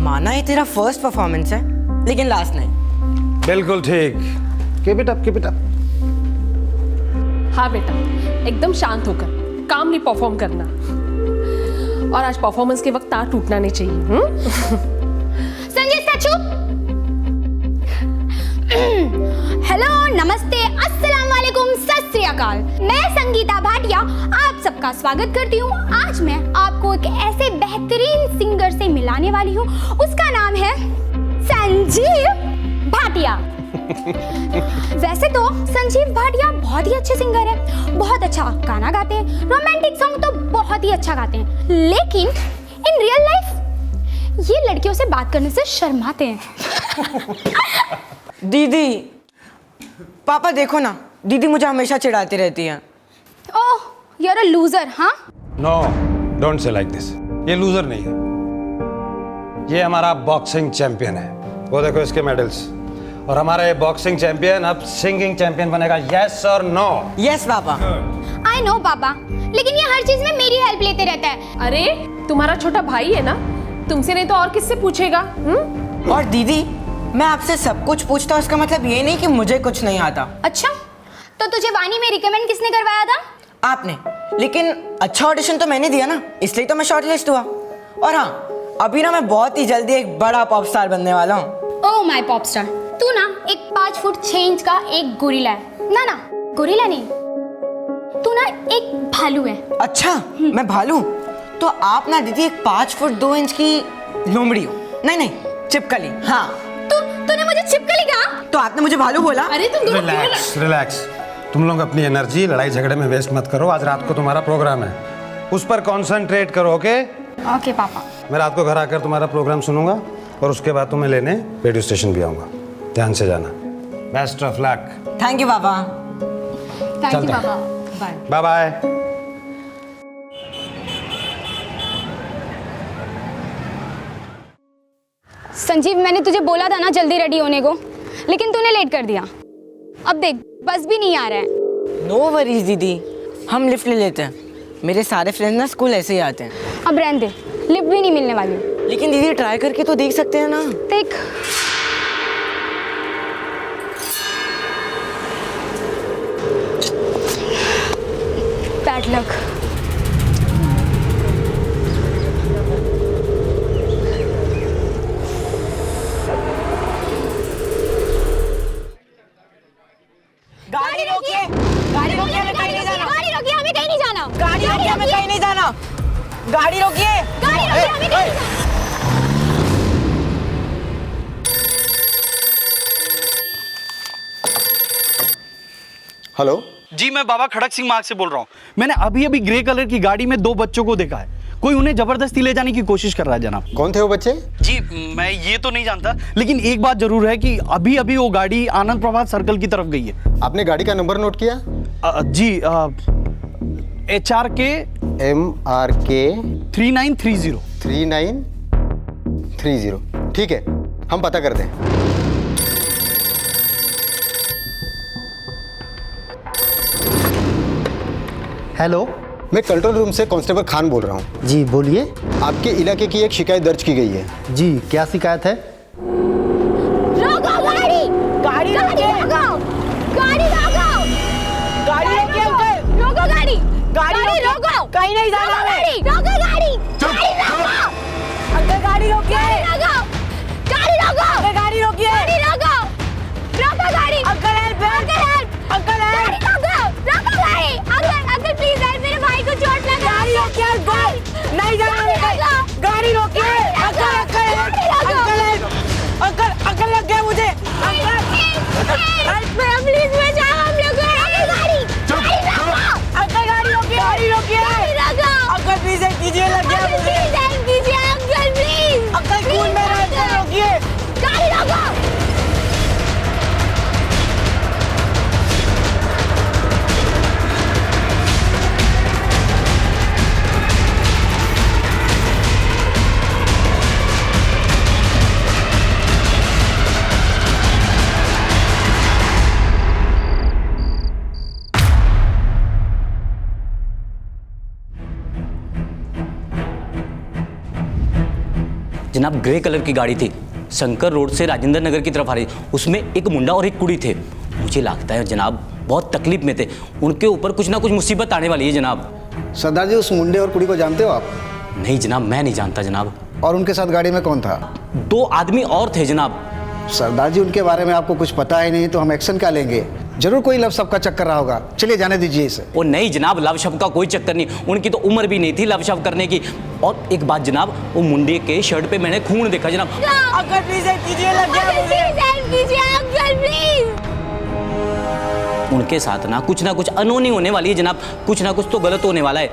माना ये तेरा फर्स्ट परफॉर्मेंस है, लेकिन लास्ट नहीं। बिल्कुल ठीक। Keep it up, keep it up. हाँ बेटा, एकदम शांत होकर कामली परफॉर्म करना और आज परफॉर्मेंस के वक्त तार टूटना नहीं चाहिए। संजीव सचू। हेलो, नमस्ते, अस्सलाम वालेकुम, सत श्री अकाल। मैं संगीता भाटिया आप सबका स्वागत करती हूँ। आज मैं आपको एक ऐसे बेहतरीन सिंगर से मिलाने वाली हूँ, उसका नाम है संजीव भाटिया। वैसे तो संजीव भाटिया बहुत ही अच्छे सिंगर है, बहुत अच्छा गाना गाते हैं, रोमांटिक सॉन्ग तो बहुत ही अच्छा गाते हैं, लेकिन इन रियल लाइफ ये लड़कियों से बात करने से शर्माते हैं। दीदी, पापा देखो ना, दीदी मुझे हमेशा चिढ़ाती रहती है। Oh, you are a loser. हाँ, no, don't say like this. ये लूजर नहीं है, ये हमारा बॉक्सिंग चैंपियन है। वो देखो इसके मेडल्स। और हमारा ये बॉक्सिंग चैंपियन अब सिंगिंग चैंपियन बनेगा। यस और no? Yes papa. I no पापा, लेकिन ये हर चीज में मेरी हेल्प लेते रहता है। अरे तुम्हारा छोटा भाई है ना, तुमसे नहीं तो और किससे पूछेगा? और दीदी, मैं आपसे सब कुछ पूछता हूँ, इसका मतलब ये नहीं कि मुझे कुछ नहीं आता। अच्छा, तो तुझे वानी में रिकमेंड किसने करवाया था? आपने। लेकिन अच्छा ऑडिशन तो मैंने दिया ना, इसलिए तो मैं शॉर्टलिस्ट हुआ। और हाँ, अभी ना मैं बहुत ही जल्दी एक बड़ा पॉप स्टार बनने वाला हूँ। ओह माय पॉप स्टार, तू ना एक 5 फुट 6 इंच का एक गोरिल्ला है। ना ना, गोरिल्ला नहीं, तू ना एक भालू है। अच्छा, मैं भालू? तो आप ना दीदी एक 5 फुट 2 इंच की लोमड़ी हो। नहीं नहीं, चिपकली। हाँ, तूने मुझे छिपकली कहा? तो आपने मुझे भालू बोला। अरे तुम दोनों रिलैक्स रिलैक्स, तुम लोग अपनी एनर्जी लड़ाई झगड़े में वेस्ट मत करो। आज रात को तुम्हारा प्रोग्राम है, उस पर कंसंट्रेट करो। ओके ओके पापा। मैं रात को घर आकर तुम्हारा प्रोग्राम सुनूंगा और उसके बाद तुम्हें लेने रेडियो स्टेशन भी आऊंगा। ध्यान से जाना। Best of luck. Thank you पापा। थैंक यू पापा। Bye bye. संजीव, मैंने तुझे बोला था ना जल्दी रेडी होने को, लेकिन तूने लेट कर दिया। अब देख, बस भी नहीं आ रहा है। नो वरीज दीदी, हम लिफ्ट ले लेते हैं। मेरे सारे फ्रेंड्स ना स्कूल ऐसे ही आते हैं। अब रहने दे, लिफ्ट भी नहीं मिलने वाली। लेकिन दीदी ट्राई करके तो देख सकते हैं ना। देख, बैड लक। गाड़ी रोकिए, गाड़ी रोकिए, हमें कहीं नहीं जाना। गाड़ी रोकिए, हमें कहीं नहीं जाना। गाड़ी रोकिए, हमें कहीं नहीं जाना। गाड़ी रोकिए, गाड़ी रोकिए, हमें कहीं नहीं जाना। हेलो जी, मैं बाबा खड़क सिंह मार्ग से बोल रहा हूँ। मैंने अभी अभी ग्रे कलर की गाड़ी में 2 बच्चों को देखा है। कोई उन्हें जबरदस्ती ले जाने की कोशिश कर रहा है जनाब। कौन थे वो बच्चे? जी, मैं ये तो नहीं जानता, लेकिन एक बात जरूर है कि अभी अभी वो गाड़ी आनंद प्रभात सर्कल की तरफ गई है। आपने गाड़ी का नंबर नोट किया? जी, HRK MRK 3930। 3930, ठीक है, हम पता करते हैं। हेलो, मैं कंट्रोल रूम से कांस्टेबल खान बोल रहा हूँ। जी बोलिए। आपके इलाके की एक शिकायत दर्ज की गई है। जी, क्या शिकायत है? रोको गाड़ी! गाड़ी रोको! गाड़ी रोको! गाड़ी रोकिए अंकल। रोको गाड़ी! गाड़ी रोको! कहीं नहीं जाना हमें। रोको गाड़ी! गाड़ी रोको! अंकल गाड़ी रोकिए। गाड़ी रोको! गाड़ी रोकिए। गाड़ी रोको! रोको गाड़ी! Uncle help, uncle help! Uncle help. रोको गाड़ी! अंकल प्लीज हेल्प, मेरे भाई को चोट लगा। गाड़ी रोकिए अंकल, नहीं जाना हमें। गाड़ी रोकिए uncle. Uncle help, uncle uncle लग गया मुझे। अंकल प्लीज बचाओ हम लोग को। गाड़ी! अंकल गाड़ी रोकिए। गाड़ी रोकिए अंकल, प्लीज हेल्प कीजिए, लग गया मुझे। हेल्प कीजिए अंकल, प्लीज। अंकल खून में रहा है, अंकल रोकिए। गाड़ी रोको! जनाब, ग्रे कलर की गाड़ी थी, शंकर रोड से राजेंद्र नगर की तरफ आ रही। उसमें एक मुंडा और एक कुड़ी थे। मुझे लगता है जनाब बहुत तकलीफ में थे, उनके ऊपर कुछ ना कुछ मुसीबत आने वाली है जनाब। सरदार जी, उस मुंडे और कुड़ी को जानते हो आप? नहीं जनाब, मैं नहीं जानता जनाब। और उनके साथ गाड़ी में कौन था? 2 आदमी और थे जनाब। सरदार जी, उनके बारे में आपको कुछ पता ही नहीं तो हम एक्शन क्या लेंगे? जरूर कोई लव शव का चक्कर रहा होगा। चलिए जाने दीजिए इसे। वो नहीं जनाब, लव शव का कोई चक्कर नहीं, उनकी तो उम्र भी नहीं थी लव शव करने की। और एक बात जनाब, वो मुंडे के शर्ट पे मैंने खून देखा जनाब। अंकल प्लीज हेल्प कीजिए, लग गया मुझे। हेल्प कीजिए अंकल, प्लीज। उनके साथ ना कुछ अनहोनी होने वाली है जनाब, कुछ ना कुछ तो गलत होने वाला है।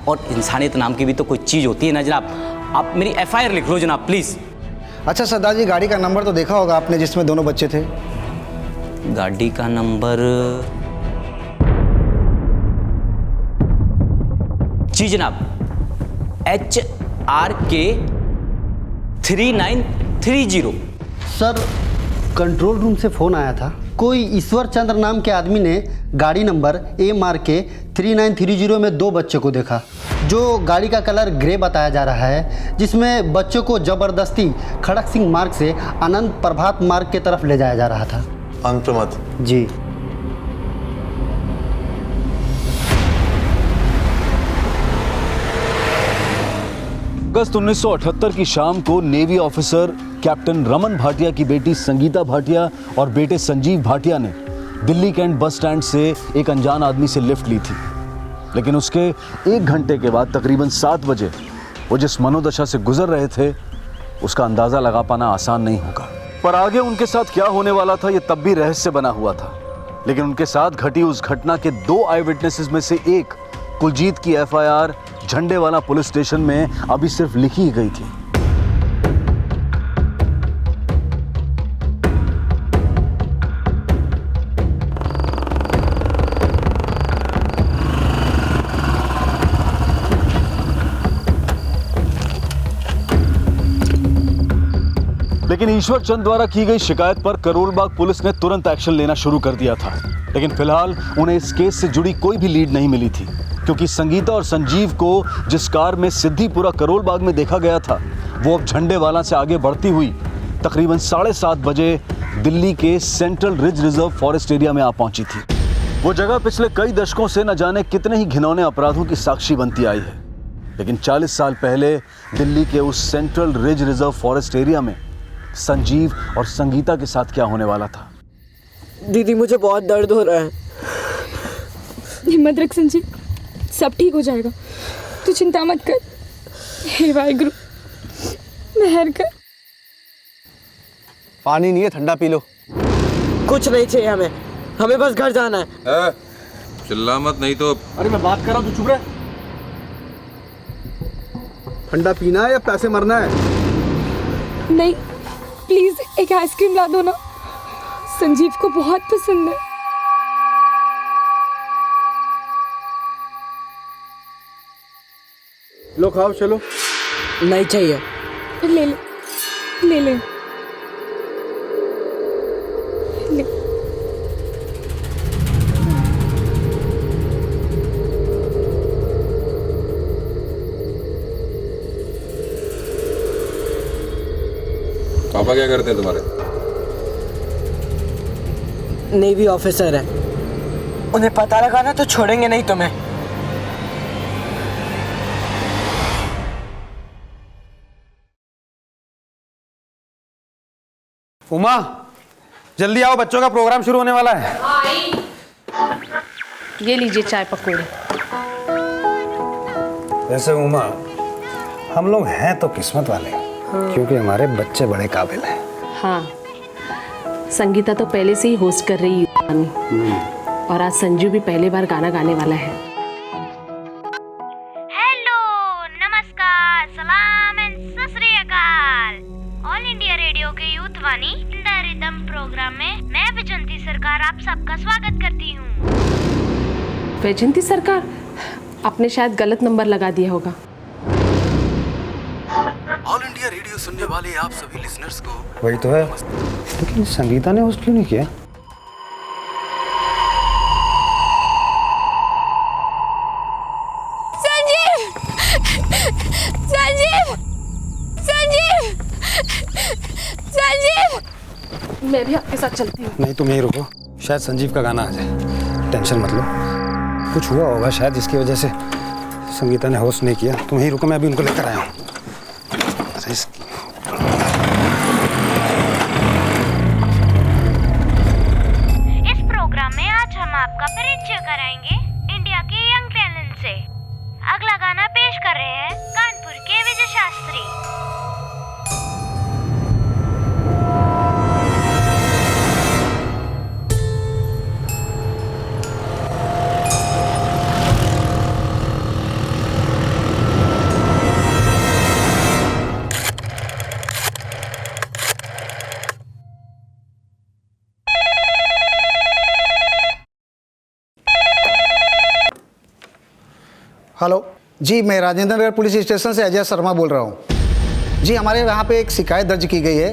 और इंसानियत नाम की भी तो कोई चीज़ होती है ना जनाब। आप मेरी FIR लिख लो जनाब प्लीज़। अच्छा सरदार जी, गाड़ी का नंबर तो देखा होगा आपने जिसमें दोनों बच्चे थे? गाड़ी का नंबर जी जनाब, HRK 3930। सर, कंट्रोल रूम से फ़ोन आया था। कोई ईश्वर चंद्र नाम के आदमी ने गाड़ी नंबर MRK 3930 में 2 बच्चों को देखा, जो गाड़ी का कलर ग्रे बताया जा रहा है, जिसमें बच्चों को ज़बरदस्ती खड़क सिंह मार्ग से आनंद प्रभात मार्ग की तरफ ले जाया जा रहा था। आनंद प्रभात? जी। अगस्त 1978 की शाम को navy officer captain Raman Bhatia की बेटी संगीता भाटिया और बेटे संजीव भाटिया ने दिल्ली कैंट बस स्टैंड से एक अनजान आदमी से लिफ्ट ली थी। लेकिन उसके 1 घंटे के बाद तकरीबन 7 बजे वो जिस मनोदशा से गुजर रहे थे उसका अंदाजा लगा पाना आसान नहीं होगा। पर आगे उनके साथ क्या होने वाला था ये तब भी रहस्य बना हुआ था। लेकिन उनके साथ घटी उस घटना के 2 आई विटनेसेस में से एक कुलजीत की एफआईआर झंडेवाला पुलिस स्टेशन में अभी सिर्फ लिखी ही गई थी। लेकिन ईश्वर चंद द्वारा की गई शिकायत पर करोल बाग पुलिस ने तुरंत एक्शन लेना शुरू कर दिया था। लेकिन फिलहाल उन्हें इस केस से जुड़ी कोई भी लीड नहीं मिली थी, क्योंकि संगीता और संजीव को जिस कार में सिद्धिपुरा करोल बाग में देखा गया था वो अब झंडेवाला से आगे बढ़ती हुई तकरीबन 7:30 बजे दिल्ली के central ridge reserve forest area में आ पहुंची थी। वो जगह पिछले कई दशकों से न जाने कितने ही घिनौने अपराधों की साक्षी बनती आई है। लेकिन 40 साल पहले दिल्ली के उस central ridge reserve forest area में संजीव और संगीता के साथ क्या होने वाला था? दीदी मुझे बहुत दर्द हो रहा है। हिम्मत रख संजीव, सब ठीक हो जाएगा, तू चिंता मत कर। हे वाहिगुरु, मेहर कर। पानी नहीं है, ठंडा पी लो। कुछ नहीं चाहिए हमें, हमें बस घर जाना है। चिल्ला मत नहीं तो। अरे मैं बात कर रहा हूँ, तू चुप रह। ठंडा पीना है या पैसे मरना है? नहीं, प्लीज एक आइसक्रीम ला दो ना, संजीव को बहुत पसंद है। लो खाओ, चलो। नहीं चाहिए। ले ले, ले ले, ले। पापा क्या करते हैं तुम्हारे? नेवी ऑफिसर है, उन्हें पता लगा ना तो छोड़ेंगे नहीं तुम्हें। उमा, जल्दी आओ, बच्चों का प्रोग्राम शुरू होने वाला है। ये लीजिए चाय पकौड़े। वैसे उमा, हम लोग हैं तो किस्मत वाले, क्योंकि हमारे बच्चे बड़े काबिल हैं। हाँ, संगीता तो पहले से ही होस्ट कर रही है और आज संजू भी पहली बार गाना गाने वाला है। हेलो, नमस्कार, सलाम and Sat Sri Akal. All India Radio के youth Vani in the rhythm programme में मैं वैजयंती सरकार आप सबका स्वागत करती हूँ। वैजयंती सरकार, आपने शायद गलत नंबर लगा दिया होगा। ऑल इंडिया रेडियो सुनने वाले आप सभी लिसनर्स को वही तो है, लेकिन संगीता ने होस्ट क्यों नहीं किया? संजीव, संजीव, संजीव, संजीव। मैं भी आपके साथ चलती हूँ। नहीं, तुम यहीं रुको, शायद संजीव का गाना आ जाए। टेंशन मत लो, कुछ हुआ होगा शायद जिसकी वजह से संगीता ने होस्ट नहीं किया। तुम यहीं रुको, मैं अभी उनको लेकर आया हूँ। इस प्रोग्राम में आज हम आपका परिचय कराएंगे इंडिया के यंग टैलेंट से। अगला गाना पेश कर रहे हैं कानपुर के विजय शास्त्री। हेलो जी, मैं राजेंद्र नगर पुलिस स्टेशन से अजय शर्मा बोल रहा हूँ। जी, हमारे यहाँ पे एक शिकायत दर्ज की गई है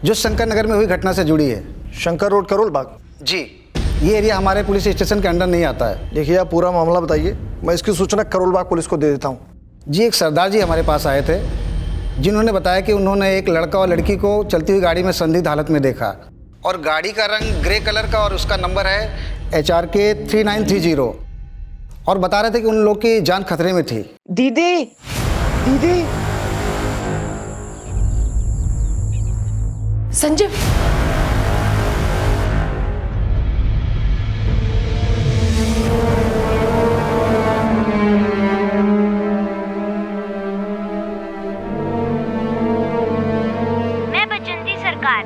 जो शंकर नगर में हुई घटना से जुड़ी है। शंकर रोड, करोल बाग? जी, ये एरिया हमारे पुलिस स्टेशन के अंडर नहीं आता है। देखिए, आप पूरा मामला बताइए, मैं इसकी सूचना करोल बाग पुलिस को दे देता हूँ। जी, एक सरदार जी हमारे पास आए थे जिन्होंने बताया कि उन्होंने एक लड़का और लड़की को चलती हुई गाड़ी में संदिग्ध हालत में देखा और गाड़ी का रंग ग्रे कलर का और उसका नंबर है HRK 3930 और बता रहे थे कि उन लोग की जान खतरे में थी। दीदी, दीदी, संजीव,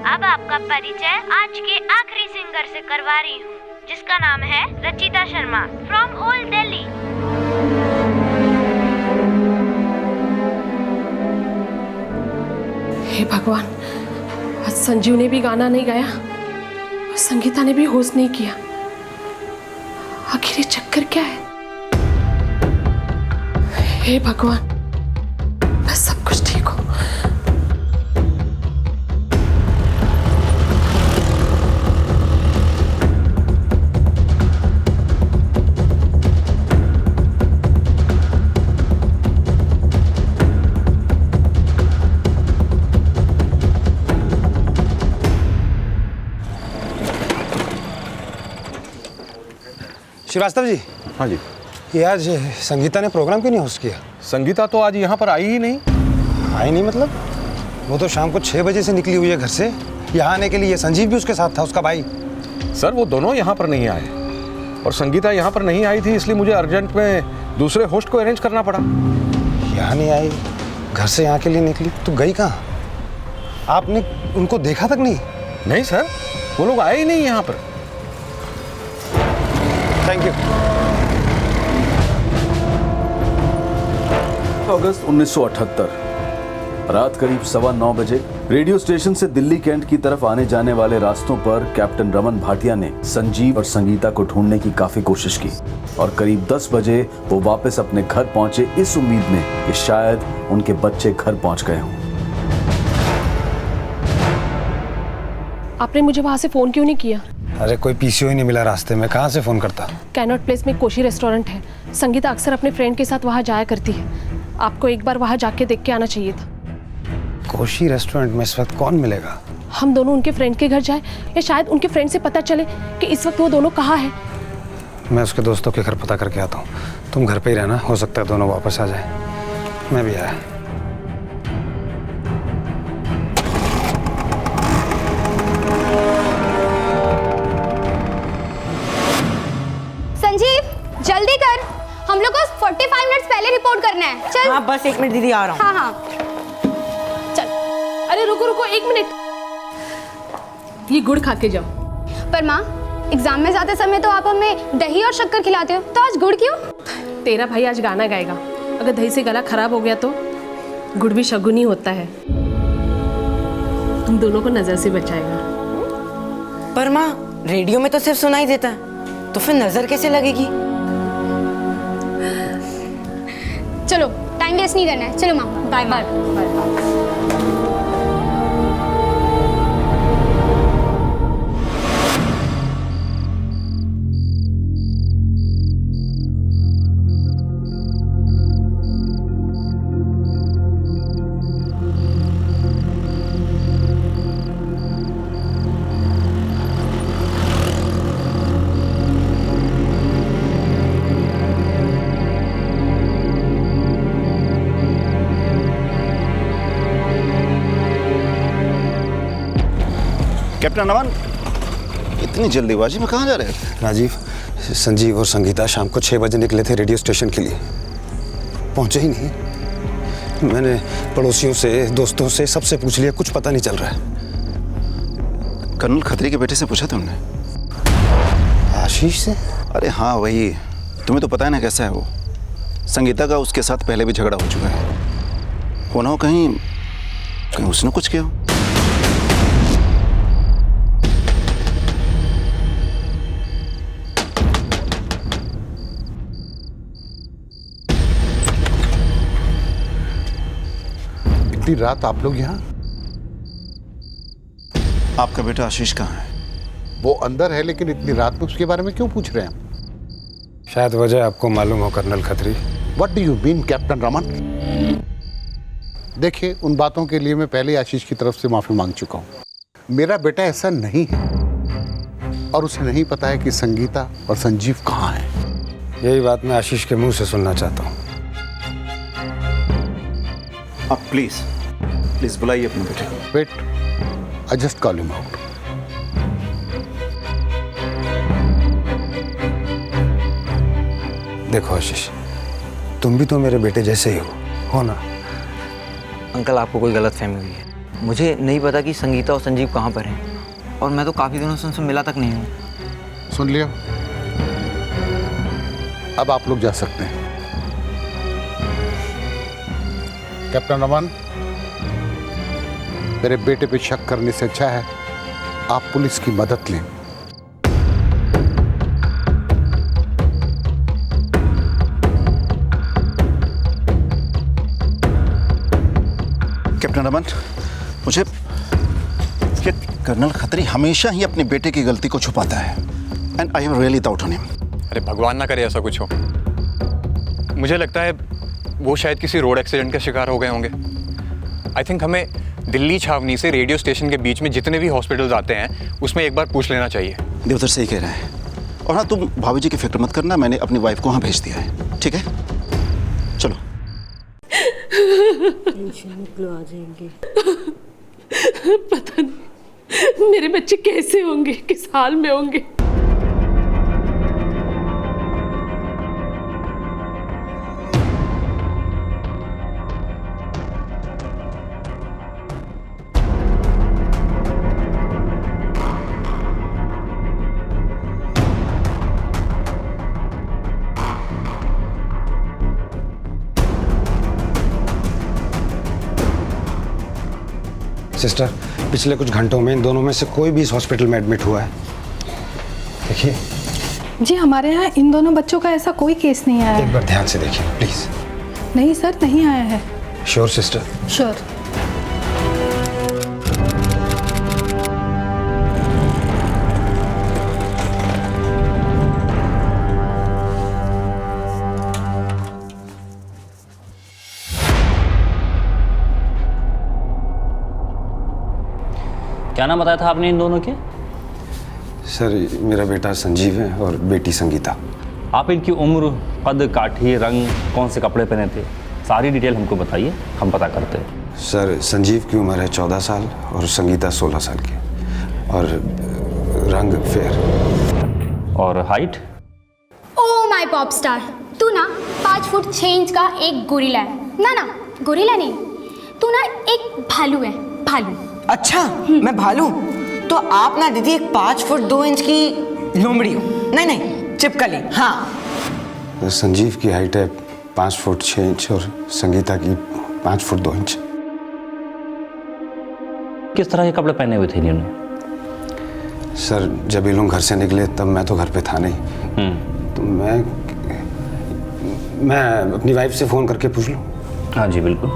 अब आपका परिचय आज के आखिरी सिंगर से करवा रही हूँ, जिसका नाम है रचिता शर्मा फ्रॉम ओल्ड दिल्ली। हे भगवान, आज संजीव ने भी गाना नहीं गाया और संगीता ने भी होस्ट नहीं किया। आखिर ये चक्कर क्या है? हे भगवान, बस सब कुछ ठीक हो। श्रीवास्तव जी। हाँ जी। ये आज संगीता ने प्रोग्राम क्यों नहीं होस्ट किया? संगीता तो आज यहाँ पर आई ही नहीं। आई नहीं मतलब? वो तो शाम को 6 बजे से निकली हुई है घर से यहाँ आने के लिए। संजीव भी उसके साथ था, उसका भाई। सर वो दोनों यहाँ पर नहीं आए और संगीता यहाँ पर नहीं आई थी, इसलिए मुझे अर्जेंट में दूसरे होस्ट को अरेंज करना पड़ा। यहाँ नहीं आई, घर से यहाँ के लिए निकली, तो गई कहाँ? आपने उनको देखा तक नहीं? नहीं सर, वो लोग आए ही नहीं यहाँ पर। Thank you. अगस्त 1978 रात करीब 9:15 बजे रेडियो स्टेशन से दिल्ली कैंट की तरफ आने जाने वाले रास्तों पर कैप्टन रमन भाटिया ने संजीव और संगीता को ढूंढने की काफी कोशिश की और करीब 10 बजे वो वापस अपने घर पहुंचे इस उम्मीद में कि शायद उनके बच्चे घर पहुंच गए हों। आपने मुझे वहां से फोन क्यों नहीं किया? अरे कोई पीसीओ ही नहीं मिला रास्ते में, कहाँ से फोन करता? कैनॉट प्लेस में कोशी रेस्टोरेंट है। संगीता अक्सर अपने फ्रेंड के साथ वहां जाया करती है। आपको एक बार वहां जाके देख के आना चाहिए था। कोशी रेस्टोरेंट में इस वक्त कौन मिलेगा? हम दोनों उनके फ्रेंड के घर जाए या शायद उनके फ्रेंड से पता चले कि इस वक्त वो दोनों कहाँ हैं। मैं उसके दोस्तों के घर पता करके आता हूँ, तुम घर पे ही रहना, हो सकता है दोनों वापस आ जाए। मैं भी आया। संजीव जल्दी कर, हम लोग को 45 मिनट्स पहले रिपोर्ट करना है। चल। हाँ बस 1 मिनट दीदी, आ रहा हूँ। हाँ हाँ चल। अरे रुको रुको 1 मिनट, ये गुड़ खा के जाओ। पर माँ, एग्जाम में जाते समय तो आप हमें दही और शक्कर खिलाते हो, तो आज गुड़ क्यों? तेरा भाई आज गाना गाएगा, अगर दही से गला खराब हो गया तो गुड़ भी शगुनी होता है, तुम दोनों को नजर से बचाएगा। पर माँ, रेडियो में तो सिर्फ सुनाई देता है, तो फिर नजर कैसे लगेगी? चलो टाइम वेस्ट नहीं करना है, चलो माँ, बाय बाय। कैप्टन रमन, इतनी जल्दीबाजी में कहाँ जा रहे थे? राजीव, संजीव और संगीता शाम को 6 बजे निकले थे रेडियो स्टेशन के लिए, पहुंचे ही नहीं। मैंने पड़ोसियों से, दोस्तों से, सबसे पूछ लिया, कुछ पता नहीं चल रहा है। कर्नल खत्री के बेटे से पूछा तुमने? आशीष से? अरे हाँ वही, तुम्हें तो पता है ना कैसा है वो। संगीता का उसके साथ पहले भी झगड़ा हो चुका है, हो ना हो कहीं उसने कुछ किया हो। इतनी रात आप लोग यहाँ? आपका बेटा आशीष कहाँ है? वो अंदर है, लेकिन इतनी रात में उसके बारे में क्यों पूछ रहे हैं? शायद वजह आपको मालूम हो colonel Khatri. What do you mean captain Raman? देखिए, उन बातों के लिए मैं पहले आशीष की तरफ से माफी मांग चुका हूँ। मेरा बेटा ऐसा नहीं है और उसे नहीं पता है कि संगीता और संजीव कहाँ हैं। यही बात मैं आशीष के मुंह से सुनना चाहता हूँ। आप प्लीज बुलाइए अपने बेटे। Wait, I just call him out. देखो आशीष, तुम भी तो मेरे बेटे जैसे ही हो ना? अंकल, आपको कोई गलतफहमी हुई है। मुझे नहीं पता कि संगीता और संजीव कहाँ पर हैं, और मैं तो काफ़ी दिनों से उनसे मिला तक नहीं हूँ। सुन लिया, अब आप लोग जा सकते हैं। कैप्टन रमन, मेरे बेटे पे शक करने से अच्छा है आप पुलिस की मदद लें। कैप्टन रमन, मुझे ये कर्नल खत्री हमेशा ही अपने बेटे की गलती को छुपाता है and I have really doubt on him. अरे भगवान ना करे ऐसा कुछ हो। मुझे लगता है वो शायद किसी रोड एक्सीडेंट का शिकार हो गए होंगे। आई थिंक हमें दिल्ली छावनी से रेडियो स्टेशन के बीच में जितने भी हॉस्पिटल्स आते हैं उसमें एक बार पूछ लेना चाहिए। देवधर सही कह रहा है। और हाँ, तुम भाभी जी की फिक्र मत करना, मैंने अपनी वाइफ को वहाँ भेज दिया है, ठीक है? चलो। आ जाएंगे। पता नहीं मेरे बच्चे कैसे होंगे, किस हाल में होंगे। सिस्टर, पिछले कुछ घंटों में इन दोनों में से कोई भी इस हॉस्पिटल में एडमिट हुआ है? देखिए जी, हमारे यहाँ इन दोनों बच्चों का ऐसा कोई केस नहीं आया है। एक बार ध्यान से देखिए प्लीज। नहीं सर, नहीं आया है। Sure sister? श्योर। क्या नाम बताया था आपने इन दोनों के? सर, मेरा बेटा संजीव है और बेटी संगीता। आप इनकी उम्र, कद काठी, रंग, कौन से कपड़े पहने थे, सारी डिटेल हमको बताइए, हम पता करते हैं। सर, संजीव की उम्र है 14 साल और संगीता 16 साल की, और रंग फेयर। और height? Oh my pop star, तू ना 5 फुट 6 इंच का एक गोरिल्ला है। ना गोरिल्ला नहीं, तू ना एक भालू है, भालू। अच्छा, मैं भालू? तो आप ना दीदी एक 5 फुट 2 इंच की लोमड़ी हो। नहीं, चिपकली। हाँ। संजीव की हाइट है 5 फुट 6 इंच और संगीता की 5 फुट 2 इंच। किस तरह के कपड़े पहने हुए थे इन्होंने? सर, जब ये लोग घर से निकले तब मैं तो घर पे था नहीं, तो मैं अपनी वाइफ से फ़ोन करके पूछ लूँ? हाँ जी बिल्कुल।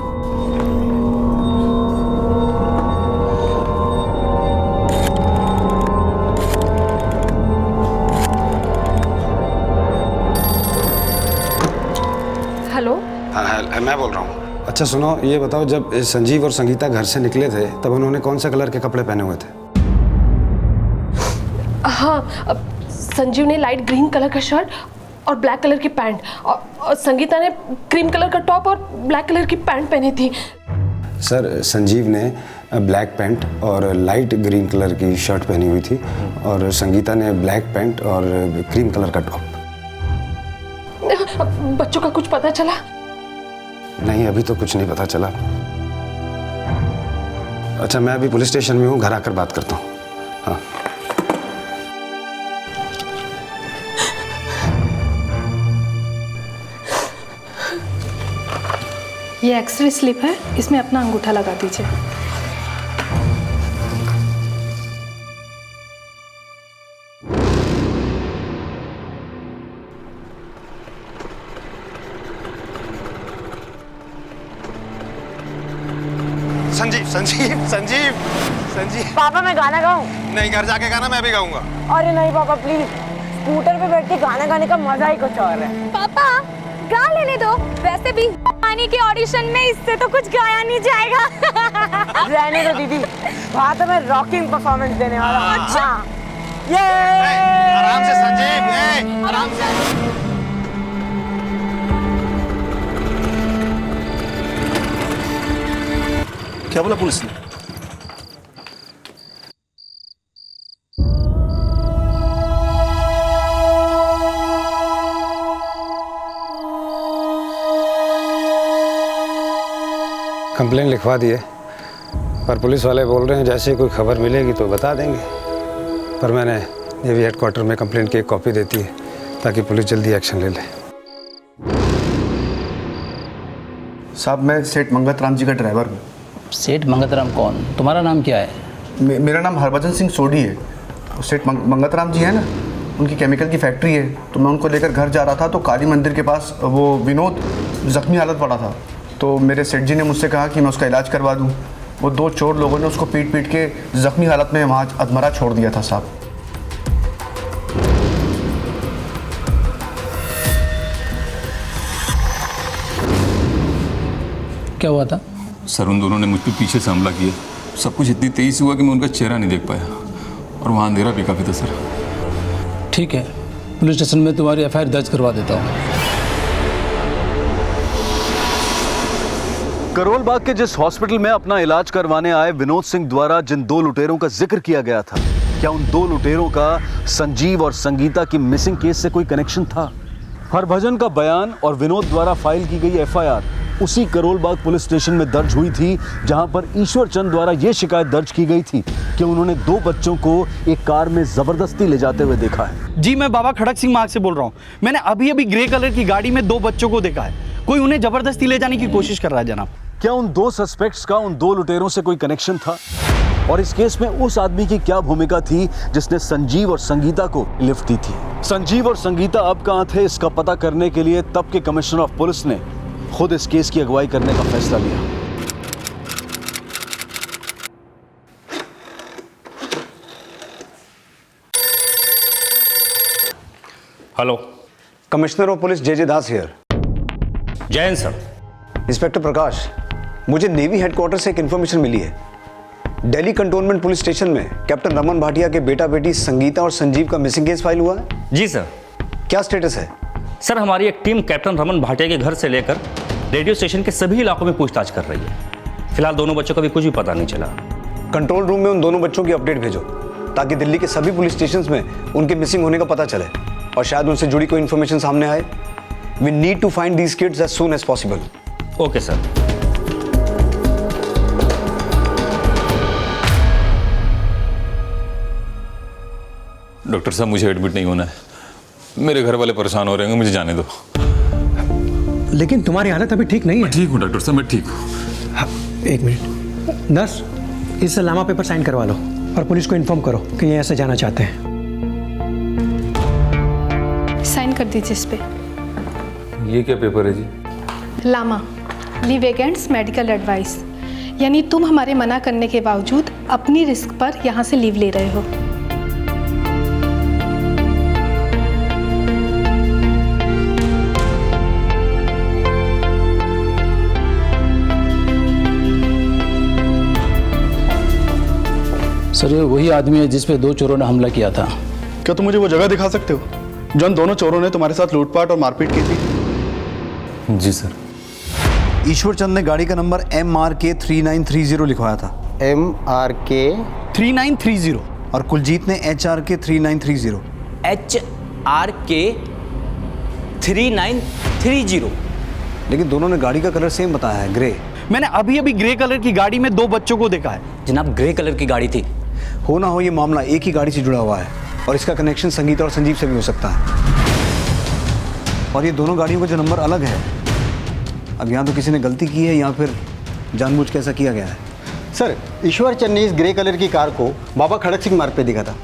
हेलो। हाँ, मैं बोल रहा हूँ। अच्छा सुनो, ये बताओ, जब संजीव और संगीता घर से निकले थे तब उन्होंने कौन से कलर के कपड़े पहने हुए थे? हाँ, संजीव ने लाइट ग्रीन कलर का शर्ट और ब्लैक कलर की पैंट, और संगीता ने क्रीम कलर का टॉप और ब्लैक कलर की पैंट पहनी थी। सर, संजीव ने ब्लैक पैंट और लाइट ग्रीन कलर की शर्ट पहनी हुई थी और संगीता ने ब्लैक पैंट और क्रीम कलर का टॉप। बच्चों का कुछ पता चला? नहीं, अभी तो कुछ नहीं पता चला। अच्छा, मैं अभी पुलिस स्टेशन में हूँ, घर आकर बात करता हूँ। हाँ। ये एक्सरे स्लिप है, इसमें अपना अंगूठा लगा दीजिए। संजीव। पापा, मैं गाना गाऊं? नहीं, घर जाके गाना, मैं भी गाऊंगा। अरे नहीं पापा प्लीज, स्कूटर पे बैठ के गाना गाने का मजा ही कुछ और है। पापा गा लेने दो, वैसे भी पानी के ऑडिशन में इससे तो कुछ गाया नहीं जाएगा। रहने दो दीदी, वहाँ तो मैं रॉकिंग परफॉर्मेंस देने वाला हूँ। अच्छा, ये आराम से संजीव, आराम से। क्या बोला पुलिस ने? कंप्लेन लिखवा दिए, पर पुलिस वाले बोल रहे हैं जैसे ही कोई खबर मिलेगी तो बता देंगे। पर मैंने नेवी हेडक्वार्टर में कंप्लेंट की एक कॉपी देती है ताकि पुलिस जल्दी एक्शन ले ले। साहब मैं सेठ मंगत राम जी का ड्राइवर हूँ। सेठ मंगत राम कौन? तुम्हारा नाम क्या है? मेरा नाम हरभजन सिंह सोढ़ी है। सेठ मंगत राम जी है ना, उनकी केमिकल की फैक्ट्री है, तो मैं उनको लेकर घर जा रहा था तो काली मंदिर के पास वो विनोद जख्मी हालत पड़ा था। तो मेरे सेठ जी ने मुझसे कहा कि मैं उसका इलाज करवा दूँ। वो 2 चोर लोगों ने उसको पीट पीट के जख्मी हालत में वहाँ अधमरा छोड़ दिया था साहब। क्या हुआ था? सर उन दोनों ने मुझ पे पीछे से हमला किया। सब कुछ इतनी तेजी से हुआ कि मैं उनका चेहरा नहीं देख पाया, और वहाँ अंधेरा भी काफ़ी था सर। ठीक है, पुलिस स्टेशन में तुम्हारी एफआईआर दर्ज करवा देता हूँ। करोल बाग के जिस हॉस्पिटल में अपना इलाज करवाने आए विनोद सिंह द्वारा जिन 2 लुटेरों का जिक्र किया गया था, क्या उन 2 लुटेरों का संजीव और संगीता की मिसिंग केस से कोई कनेक्शन था? हरभजन का बयान और विनोद द्वारा फाइल की गई एफआईआर उसी करोल बाग पुलिस स्टेशन में दर्ज हुई थी, जहां पर ईश्वर चंद द्वारा यह शिकायत दर्ज की गई थी कि उन्होंने 2 बच्चों को एक कार में जबरदस्ती ले जाते हुए देखा है। जी मैं बाबा खड़क सिंह मार्ग से बोल रहा हूँ। मैंने अभी अभी ग्रे कलर की गाड़ी में 2 बच्चों को देखा है। कोई उन्हें जबरदस्ती ले जाने की कोशिश कर रहा है जनाब। क्या उन 2 सस्पेक्ट्स का उन 2 लुटेरों से कोई कनेक्शन था? और इस केस में उस आदमी की क्या भूमिका थी जिसने संजीव और संगीता को लिफ्ट दी थी? संजीव और संगीता अब कहां थे, इसका पता करने के लिए तब के कमिश्नर ऑफ पुलिस ने खुद इस केस की अगुवाई करने का फैसला लिया। Hello, commissioner of police J Das here. Jain sir. Inspector Prakash, मुझे नेवी हेडक्वार्टर से एक इन्फॉर्मेशन मिली है। दिल्ली कंटोनमेंट पुलिस स्टेशन में कैप्टन रमन भाटिया के बेटा बेटी संगीता और संजीव का मिसिंग केस फाइल हुआ है। जी सर। क्या स्टेटस है? सर हमारी एक टीम कैप्टन रमन भाटिया के घर से लेकर रेडियो स्टेशन के सभी इलाकों में पूछताछ कर रही है। फिलहाल दोनों बच्चों का भी कुछ भी पता नहीं चला। कंट्रोल रूम में उन दोनों बच्चों की अपडेट भेजो ताकि दिल्ली के सभी पुलिस स्टेशंस में उनके मिसिंग होने का पता चले और शायद उनसे जुड़ी कोई इन्फॉर्मेशन सामने आए। We need to find these kids as soon as possible. Okay sir. Doctor साहब मुझे एडमिट नहीं होना है, मेरे घर वाले परेशान हो रहे हैं, मुझे जाने दो। लेकिन तुम्हारी हालत अभी ठीक नहीं है। ठीक हूँ डॉक्टर साहब, मैं ठीक हूँ। हाँ, 1 मिनट। 10 इससे लामा पेपर साइन करवा लो और पुलिस को इन्फॉर्म करो कि ये ऐसे जाना चाहते हैं। साइन कर दीजिए इस पे। ये क्या पेपर है जी? LAMA leave against medical advice, यानी तुम हमारे मना करने के बावजूद अपनी रिस्क पर यहाँ से लीव ले रहे हो। सर ये वही आदमी है जिस पे 2 चोरों ने हमला किया था। क्या तुम मुझे वो जगह दिखा सकते हो जौन दोनों चोरों ने तुम्हारे साथ लूटपाट और मारपीट की थी? जी सर। ईश्वर चंद ने गाड़ी का नंबर MRK 3930 लिखवाया था। MRK 3930। और कुलजीत ने HRK 3930। HRK 3930। लेकिन दोनों ने गाड़ी का कलर सेम बताया है, ग्रे। मैंने अभी अभी ग्रे कलर की गाड़ी में 2 बच्चों को देखा है। जनाब ग्रे कलर की गाड़ी थी। हो ना हो ये मामला एक ही गाड़ी से जुड़ा हुआ है और इसका कनेक्शन संगीता और संजीव से भी हो सकता है। और ये दोनों गाड़ियों का जो नंबर अलग है, अब यहाँ तो किसी ने गलती की है या फिर जानबूझ के ऐसा किया गया है। सर ईश्वर चंद ने इस ग्रे कलर की कार को बाबा खड़क सिंह मार्ग पे दिखा था,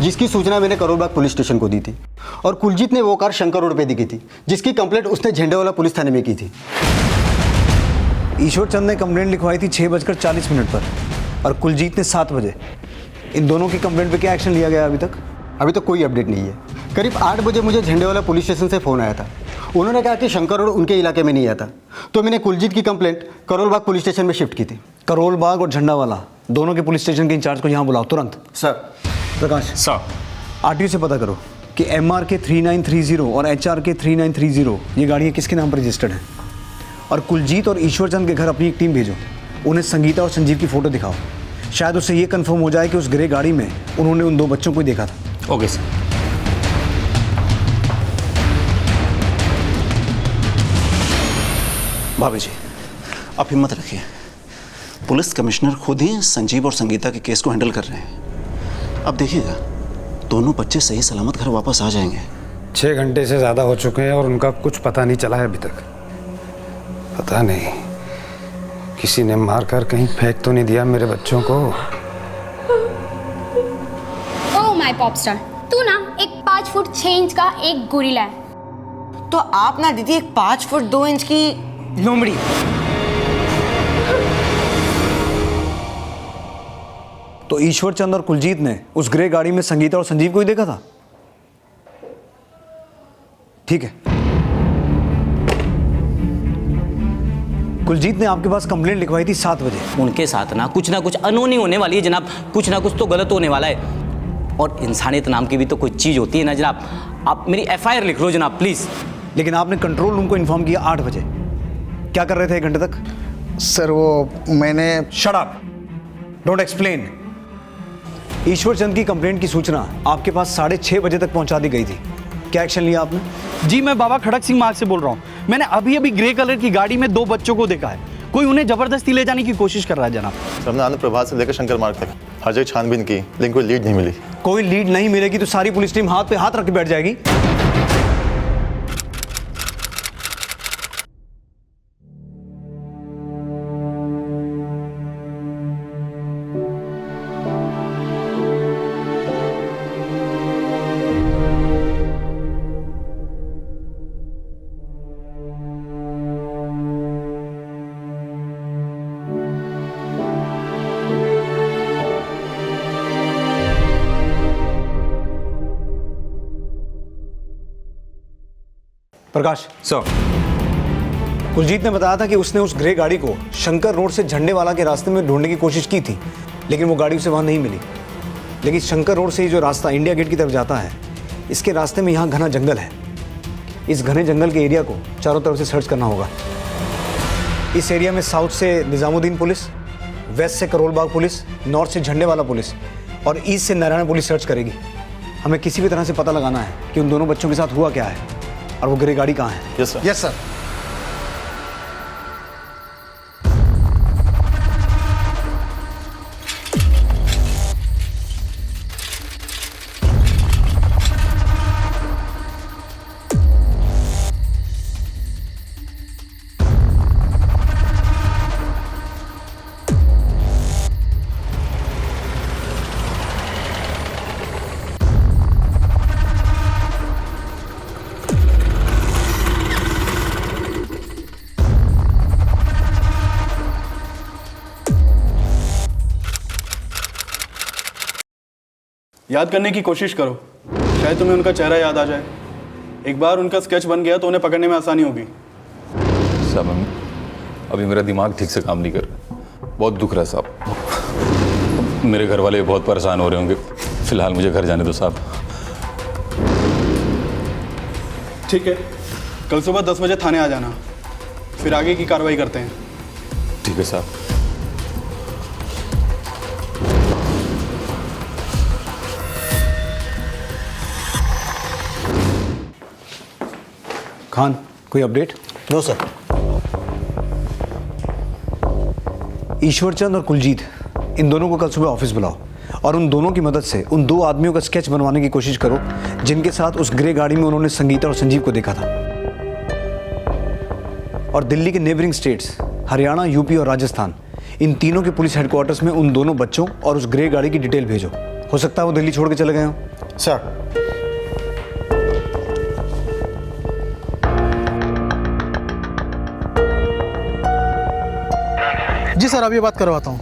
जिसकी सूचना मैंने करोल बाग पुलिस स्टेशन को दी थी। और कुलजीत ने वो कार शंकर रोड पे दिखी थी, जिसकी कंप्लेंट उसने झंडेवाला पुलिस थाने में की थी। ईश्वर चंद ने कंप्लेंट लिखवाई थी 6:40 पर और कुलजीत ने 7 बजे। इन दोनों की कंप्लेंट पे क्या एक्शन लिया गया अभी तक? अभी तक कोई अपडेट नहीं है। करीब 8 बजे मुझे झंडेवाला पुलिस स्टेशन से फ़ोन आया था। उन्होंने कहा कि शंकर रोड उनके इलाके में नहीं आता, तो मैंने कुलजीत की complaint Karol Bagh police station में शिफ्ट की थी। करोल बाग और झंडावाला दोनों के पुलिस स्टेशन के इंचार्ज को यहाँ बुलाओ तुरंत। सर। प्रकाश सर, RTO से पता करो कि MRK 3930 और HRK 3930 ये गाड़ियाँ किसके नाम पर रजिस्टर्ड हैं। और कुलजीत और ईश्वर चंद के घर अपनी एक टीम भेजो, उन्हें संगीता और संजीव की फ़ोटो दिखाओ। शायद उससे ये कंफर्म हो जाए कि उस ग्रे गाड़ी में उन्होंने उन 2 बच्चों को ही देखा था। Okay sir. भाभी जी आप हिम्मत रखिए, पुलिस कमिश्नर खुद ही संजीव और संगीता के केस को हैंडल कर रहे हैं। अब देखिएगा, दोनों बच्चे सही सलामत घर वापस आ जाएंगे। 6 घंटे से ज़्यादा हो चुके हैं और उनका कुछ पता नहीं चला है अभी तक। पता नहीं किसी ने मार कर कहीं फेंक तो नहीं दिया मेरे बच्चों को। ओह माय पॉपस्टार, तू ना एक 5 फुट 6 इंच का एक गोरिल्ला है। तो आप ना दीदी एक 5 फुट 2 इंच की लोमड़ी। तो ईश्वर चंद और कुलजीत ने उस ग्रे गाड़ी में संगीता और संजीव को ही देखा था? ठीक है। कुलजीत ने आपके पास कंप्लेंट लिखवाई थी 7 बजे। उनके साथ ना कुछ अनहोनी होने वाली है जनाब, कुछ ना कुछ तो गलत होने वाला है। और इंसानियत नाम की भी तो कोई चीज़ होती है ना जनाब। आप मेरी FIR लिख लो जनाब प्लीज़। लेकिन आपने कंट्रोल रूम को इन्फॉर्म किया 8 बजे। क्या कर रहे थे 1 घंटे तक? सर वो मैंने शट अप, डोंट एक्सप्लेन। ईश्वर चंद की कंप्लेंट की सूचना आपके पास 6:30 बजे तक पहुंचा दी गई थी। क्या एक्शन लिया आपने? जी मैं बाबा खड़क सिंह मार्ग से बोल रहा हूँ। मैंने अभी अभी ग्रे कलर की गाड़ी में 2 बच्चों को देखा है। कोई उन्हें जबरदस्ती ले जाने की कोशिश कर रहा है जनाब। हमने आनंद प्रभात से लेकर शंकर मार्ग तक हर जगह छानबीन की, लेकिन कोई लीड नहीं मिली। कोई लीड नहीं मिलेगी तो सारी पुलिस टीम हाथ पे हाथ रख के बैठ जाएगी। प्रकाश सर, कुलजीत ने बताया था कि उसने उस ग्रे गाड़ी को शंकर रोड से झंडेवाला के रास्ते में ढूंढने की कोशिश की थी, लेकिन वो गाड़ी उसे वहां नहीं मिली। लेकिन शंकर रोड से ही जो रास्ता इंडिया गेट की तरफ जाता है, इसके रास्ते में यहाँ घना जंगल है। इस घने जंगल के एरिया को चारों तरफ से सर्च करना होगा। इस एरिया में साउथ से निजामुद्दीन पुलिस, वेस्ट से करोल बाग पुलिस, नॉर्थ से झंडेवाला पुलिस और ईस्ट से नारायण पुलिस सर्च करेगी। हमें किसी भी तरह से पता लगाना है कि उन दोनों बच्चों के साथ हुआ क्या है और वो ग्रे गाड़ी कहाँ है। Yes sir. Yes sir. याद करने की कोशिश करो, शायद तुम्हें उनका चेहरा याद आ जाए। एक बार उनका स्केच बन गया तो उन्हें पकड़ने में आसानी होगी। साहब अभी मेरा दिमाग ठीक से काम नहीं कर रहा, बहुत दुख रहा है साहब। मेरे घर वाले बहुत परेशान हो रहे होंगे। फिलहाल मुझे घर जाने दो साहब। ठीक है, कल सुबह 10 बजे थाने आ जाना, फिर आगे की कार्रवाई करते हैं। ठीक है साहब। खान, कोई update? No sir. Ishwar Chand और कुलजीत, इन दोनों को कल सुबह ऑफिस बुलाओ और उन दोनों की मदद से उन 2 आदमियों का स्केच बनवाने की कोशिश करो जिनके साथ उस ग्रे गाड़ी में उन्होंने संगीता और संजीव को देखा था। और दिल्ली के नेबरिंग स्टेट्स हरियाणा, यूपी और राजस्थान, इन तीनों के पुलिस हेडक्वार्टर्स में उन दोनों बच्चों और उस ग्रे गाड़ी की डिटेल भेजो। हो सकता है वो दिल्ली छोड़ के चले गए हों। सर। जी सर, अभी बात करवाता हूँ।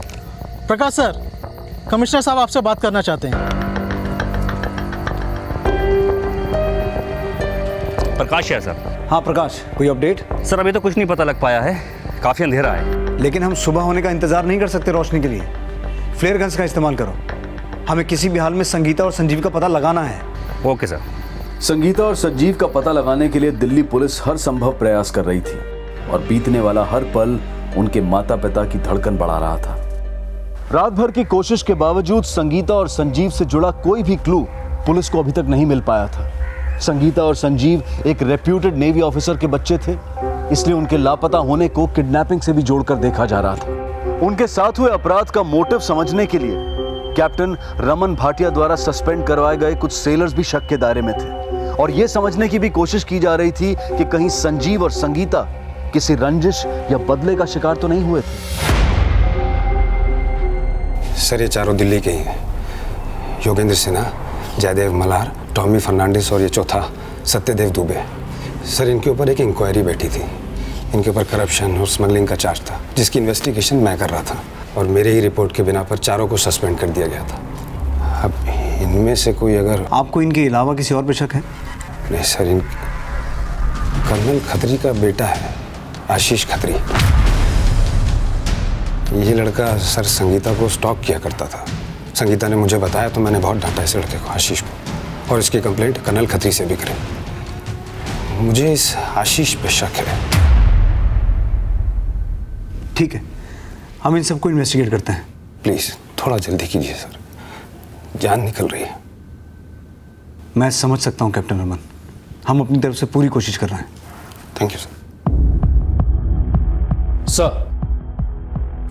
प्रकाश सर, कमिश्नर साहब आपसे बात करना चाहते हैं। प्रकाश है सर। हाँ प्रकाश, कोई अपडेट? सर अभी तो कुछ नहीं पता लग पाया है, काफ़ी अंधेरा है। लेकिन हम सुबह होने का इंतजार नहीं कर सकते रोशनी के लिए। फ्लेयर गन्स का इस्तेमाल करो। हमें किसी भी हाल में संगीता और संजीव का पता लगाना है। Okay sir. संगीता और संजीव का पता लगाने के लिए दिल्ली पुलिस हर संभव प्रयास कर रही थी और बीतने वाला हर पल उनके माता पिता की धड़कन बढ़ा रहा था। रात भर की कोशिश के बावजूद संगीता और संजीव से जुड़ा कोई भी क्लू पुलिस को अभी तक नहीं मिल पाया था। संगीता और संजीव एक रेप्यूटेड नेवी ऑफिसर के बच्चे थे, इसलिए उनके लापता होने को किडनैपिंग से भी जोड़कर देखा जा रहा था। उनके साथ हुए अपराध का मोटिव समझने के लिए कैप्टन रमन भाटिया द्वारा सस्पेंड करवाए गए कुछ सेलर्स भी शक के दायरे में थे और यह समझने की भी कोशिश की जा रही थी कि कहीं संजीव और संगीता किसी रंजिश या बदले का शिकार तो नहीं हुए थे। सर ये चारों दिल्ली के ही हैं। योगेंद्र सिन्हा, जयदेव मल्हार, टॉमी फर्नांडिस और ये चौथा सत्यदेव दुबे। सर इनके ऊपर एक इंक्वायरी बैठी थी। इनके ऊपर करप्शन और स्मगलिंग का चार्ज था, जिसकी इन्वेस्टिगेशन मैं कर रहा था और मेरे ही रिपोर्ट के बिना पर चारों को सस्पेंड कर दिया गया था। अब इनमें से कोई अगर आपको इनके अलावा किसी और पे शक है? नहीं सर, इन कर्नल खत्री का बेटा है आशीष खत्री। ये लड़का सर संगीता को स्टॉक किया करता था। संगीता ने मुझे बताया तो मैंने बहुत डांटा इस लड़के को, आशीष को, और इसकी कंप्लेंट कर्नल खत्री से भी करी। मुझे इस आशीष पे शक है। ठीक है, हम इन सबको इन्वेस्टिगेट करते हैं। प्लीज थोड़ा जल्दी कीजिए सर, जान निकल रही है। मैं समझ सकता हूं कैप्टन रमन, हम अपनी तरफ से पूरी कोशिश कर रहे हैं। Thank you sir.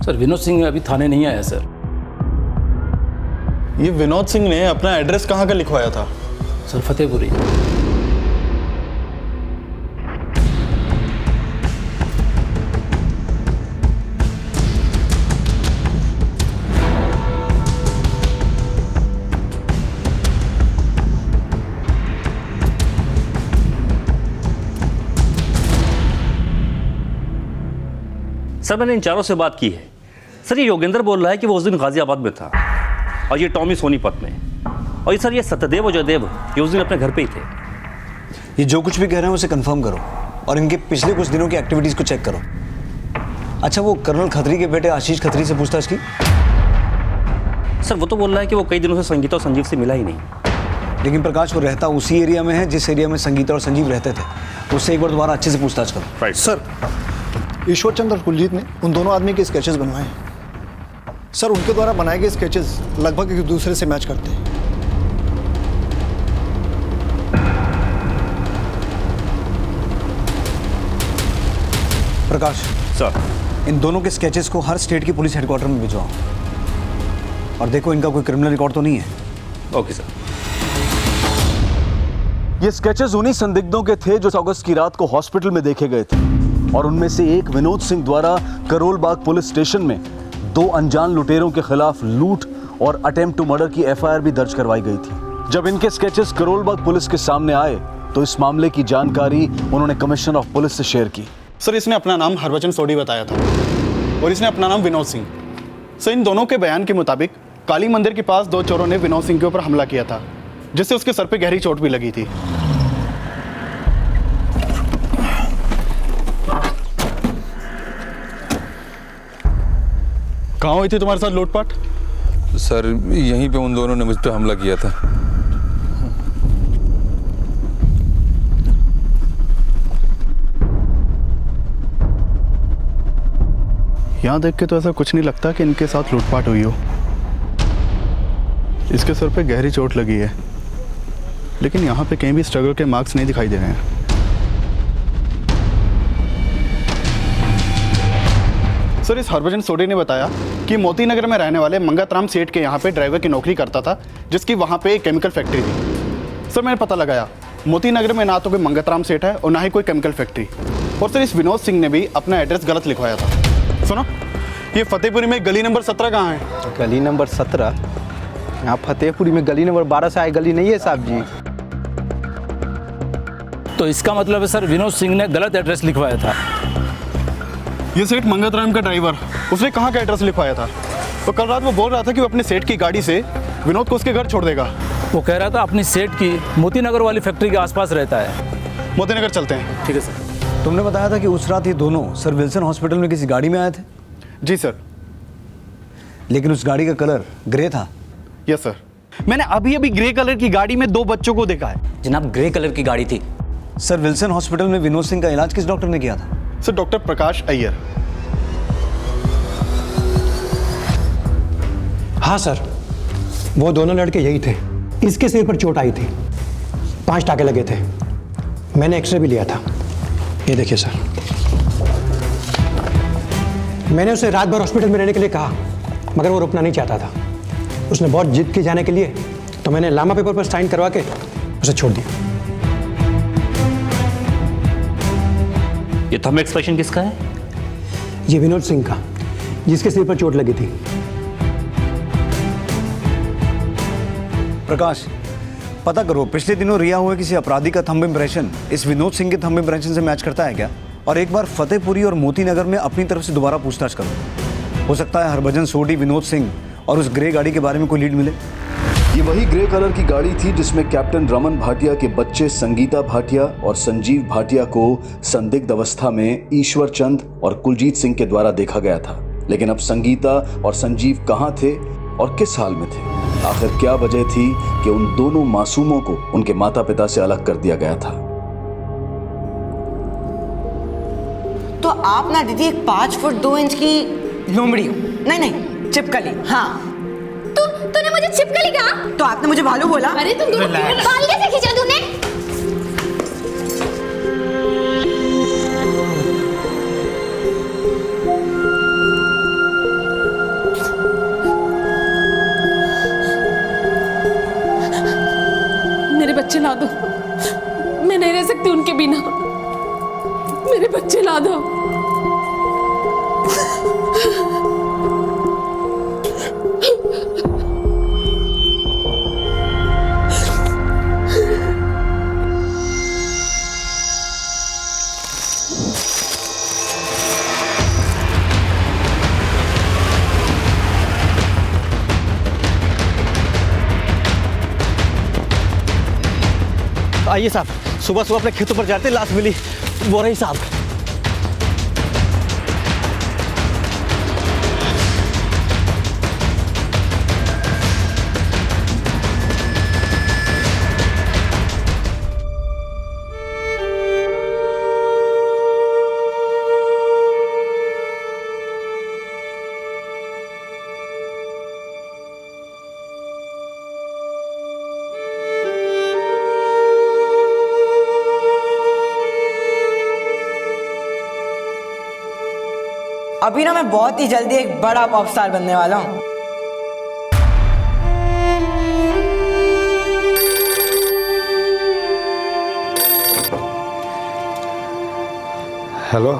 Sir Vinod Singh अभी थाने नहीं आया सर। ये विनोद सिंह ने अपना एड्रेस कहाँ का लिखवाया था? सर फतेहपुरी। सर मैंने इन चारों से बात की है। सर ये योगेंद्र बोल रहा है कि वो उस दिन गाजियाबाद में था और ये टॉमी सोनीपत में, और ये सर ये सत्यदेव और जयदेव ये उस दिन अपने घर पे ही थे। ये जो कुछ भी कह रहे हैं उसे कंफर्म करो और इनके पिछले कुछ दिनों की एक्टिविटीज को चेक करो। अच्छा, वो कर्नल खत्री के बेटे आशीष खत्री से पूछताछ की? सर वो तो बोल रहा है कि वो कई दिनों से संगीता और संजीव से मिला ही नहीं। लेकिन प्रकाश वो रहता उसी एरिया में है जिस एरिया में संगीता और संजीव रहते थे। उससे एक बार दोबारा अच्छे से पूछताछ करो। राइट सर, ईश्वर चंद्र और कुलजीत ने उन दोनों आदमी के स्केचेस बनवाए हैं। सर उनके द्वारा बनाए गए स्केचेस लगभग एक दूसरे से मैच करते हैं। प्रकाश सर, इन दोनों के स्केचेस को हर स्टेट की पुलिस हेडक्वार्टर में भिजवाओ और देखो इनका कोई क्रिमिनल रिकॉर्ड तो नहीं है। Okay sir. ये स्केचेस उन्हीं संदिग्धों के थे जो अगस्त की रात को हॉस्पिटल में देखे गए थे और उनमें से एक विनोद सिंह द्वारा करोल बाग पुलिस स्टेशन में 2 अनजान लुटेरों के खिलाफ लूट और अटेम्प्ट टू मर्डर की एफआईआर भी दर्ज करवाई गई थी। जब इनके स्केचेस करोल बाग पुलिस के सामने आए तो इस मामले की जानकारी उन्होंने कमिश्नर ऑफ पुलिस से शेयर की। सर इसने अपना नाम हरभजन सोडी बताया था और इसने अपना नाम विनोद सिंह। सर इन दोनों के बयान के मुताबिक काली मंदिर के पास 2 चोरों ने विनोद सिंह के ऊपर हमला किया था, जिससे उसके सर पे गहरी चोट भी लगी थी। कहाँ हुई थी तुम्हारे साथ लूटपाट? सर यहीं पे उन दोनों ने मुझ पे हमला किया था। यहाँ देख के तो ऐसा कुछ नहीं लगता कि इनके साथ लूटपाट हुई हो। इसके सर पे गहरी चोट लगी है, लेकिन यहाँ पे कहीं भी स्ट्रगल के मार्क्स नहीं दिखाई दे रहे हैं। सर इस हरभजन सोडी ने बताया कि मोती नगर में रहने वाले मंगतराम सेठ के यहाँ पे ड्राइवर की नौकरी करता था, जिसकी वहाँ पे एक केमिकल फैक्ट्री थी। सर मैंने पता लगाया, मोती नगर में ना तो कोई मंगतराम सेठ है और ना ही कोई केमिकल फैक्ट्री। और सर इस विनोद सिंह ने भी अपना एड्रेस गलत लिखवाया था। सुनो, ये फतेहपुरी में गली नंबर 17 कहाँ है? गली नंबर 17? यहाँ फतेहपुरी में गली नंबर 12 से आए गली नहीं है साहब जी। तो इसका मतलब है सर विनोद सिंह ने गलत एड्रेस लिखवाया था। ये सेठ मंगतराम का ड्राइवर, उसने कहाँ का एड्रेस लिखवाया था? तो कल रात वो बोल रहा था कि वो अपने सेठ की गाड़ी से विनोद को उसके घर छोड़ देगा। वो कह रहा था अपनी सेठ की मोती नगर वाली फैक्ट्री के आसपास रहता है। मोती नगर चलते हैं। ठीक है सर। तुमने बताया था कि उस रात ये दोनों सर विल्सन हॉस्पिटल में किसी गाड़ी में आए थे? जी सर। लेकिन उस गाड़ी का कलर ग्रे था? Yes sir. मैंने अभी अभी ग्रे कलर की गाड़ी में 2 बच्चों को देखा है। जनाब ग्रे कलर की गाड़ी थी। सर विल्सन हॉस्पिटल में विनोद सिंह का इलाज किस डॉक्टर ने किया था? सर डॉक्टर प्रकाश अय्यर। हाँ सर, वो दोनों लड़के यही थे। इसके सिर पर चोट आई थी, 5 टाके लगे थे। मैंने एक्सरे भी लिया था, ये देखिए सर। मैंने उसे रात भर हॉस्पिटल में रहने के लिए कहा, मगर वो रुकना नहीं चाहता था। उसने बहुत जिद की जाने के लिए, तो मैंने लामा पेपर पर साइन करवा के उसे छोड़ दिया। ये थंब एक्सप्रेशन किसका है? ये विनोद सिंह का, जिसके सिर पर चोट लगी थी। प्रकाश, पता करो पिछले दिनों रिया हुए किसी अपराधी का थंब इंप्रेशन इस विनोद सिंह के थंब इंप्रेशन से मैच करता है क्या? और एक बार फतेहपुरी और मोती नगर में अपनी तरफ से दोबारा पूछताछ करो। हो सकता है हरभजन सोडी, विनोद सिंह और उस ग्रे गाड़ी के बारे में कोई लीड मिले। ये वही ग्रे कलर की गाड़ी थी जिसमें कैप्टन रमन भाटिया के बच्चे संगीता भाटिया और संजीव भाटिया को संदिग्ध अवस्था में ईश्वर चंद और कुलजीत सिंह के द्वारा देखा गया था। लेकिन अब संगीता और संजीव कहां थे और किस हाल में थे? आखिर क्या वजह थी कि उन दोनों मासूमों को उनके माता पिता से अलग कर दिया गया था? तो आप ना दीदी एक 5 फुट 2 इंच की लोमड़ी हो। नहीं चिपकली। हाँ तूने मुझे छिपकली कहा? तो आपने मुझे भालू बोला। अरे तुम दोनों बाल कैसे खींचा तूने? मेरे बच्चे ला दो, मैं नहीं रह सकती उनके बिना। मेरे बच्चे ला दो। आइए साहब, सुबह सुबह अपने खेतों पर जाते लाश मिली, वो रही साहब। अभी ना मैं बहुत ही जल्दी एक बड़ा पॉप स्टार बनने वाला हूँ। हेलो,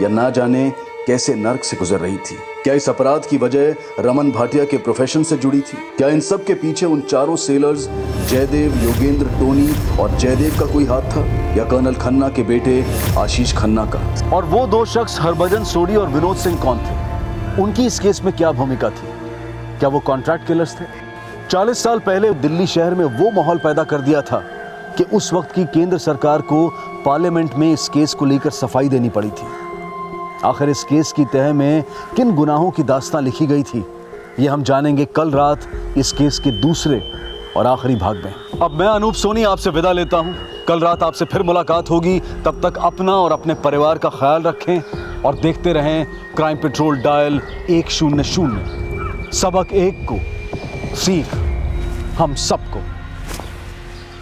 या ना जाने कैसे नर्क से गुजर रही थी। क्या इस अपराध की वजह रमन भाटिया के प्रोफेशन से जुड़ी थी? क्या इन सब के पीछे उन चारों सेलर्स जयदेव, योगेंद्र, टोनी और जयदेव का कोई हाथ था, या कर्नल खन्ना के बेटे आशीष खन्ना का? और वो दो शख्स हरभजन सोडी और विनोद सिंह कौन थे? उनकी इस केस में क्या भूमिका थी? क्या वो कॉन्ट्रैक्ट किलर्स थे? 40 साल पहले दिल्ली शहर में वो माहौल पैदा कर दिया था कि उस वक्त की केंद्र सरकार को पार्लियामेंट में इस केस को लेकर सफाई देनी पड़ी थी। आखिर इस केस की तह में किन गुनाहों की दास्तां लिखी गई थी, ये हम जानेंगे कल रात इस केस के दूसरे और आखिरी भाग में। अब मैं अनूप सोनी आपसे विदा लेता हूं। कल रात आपसे फिर मुलाकात होगी। तब तक अपना और अपने परिवार का ख्याल रखें और देखते रहें क्राइम पेट्रोल डायल 100। सबक एक को सीख हम सबको।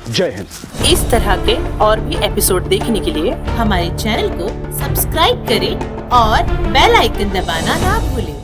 जय हिंद। इस तरह के और भी एपिसोड देखने के लिए हमारे चैनल को सब्सक्राइब करें और बेल आइकन दबाना ना भूलें।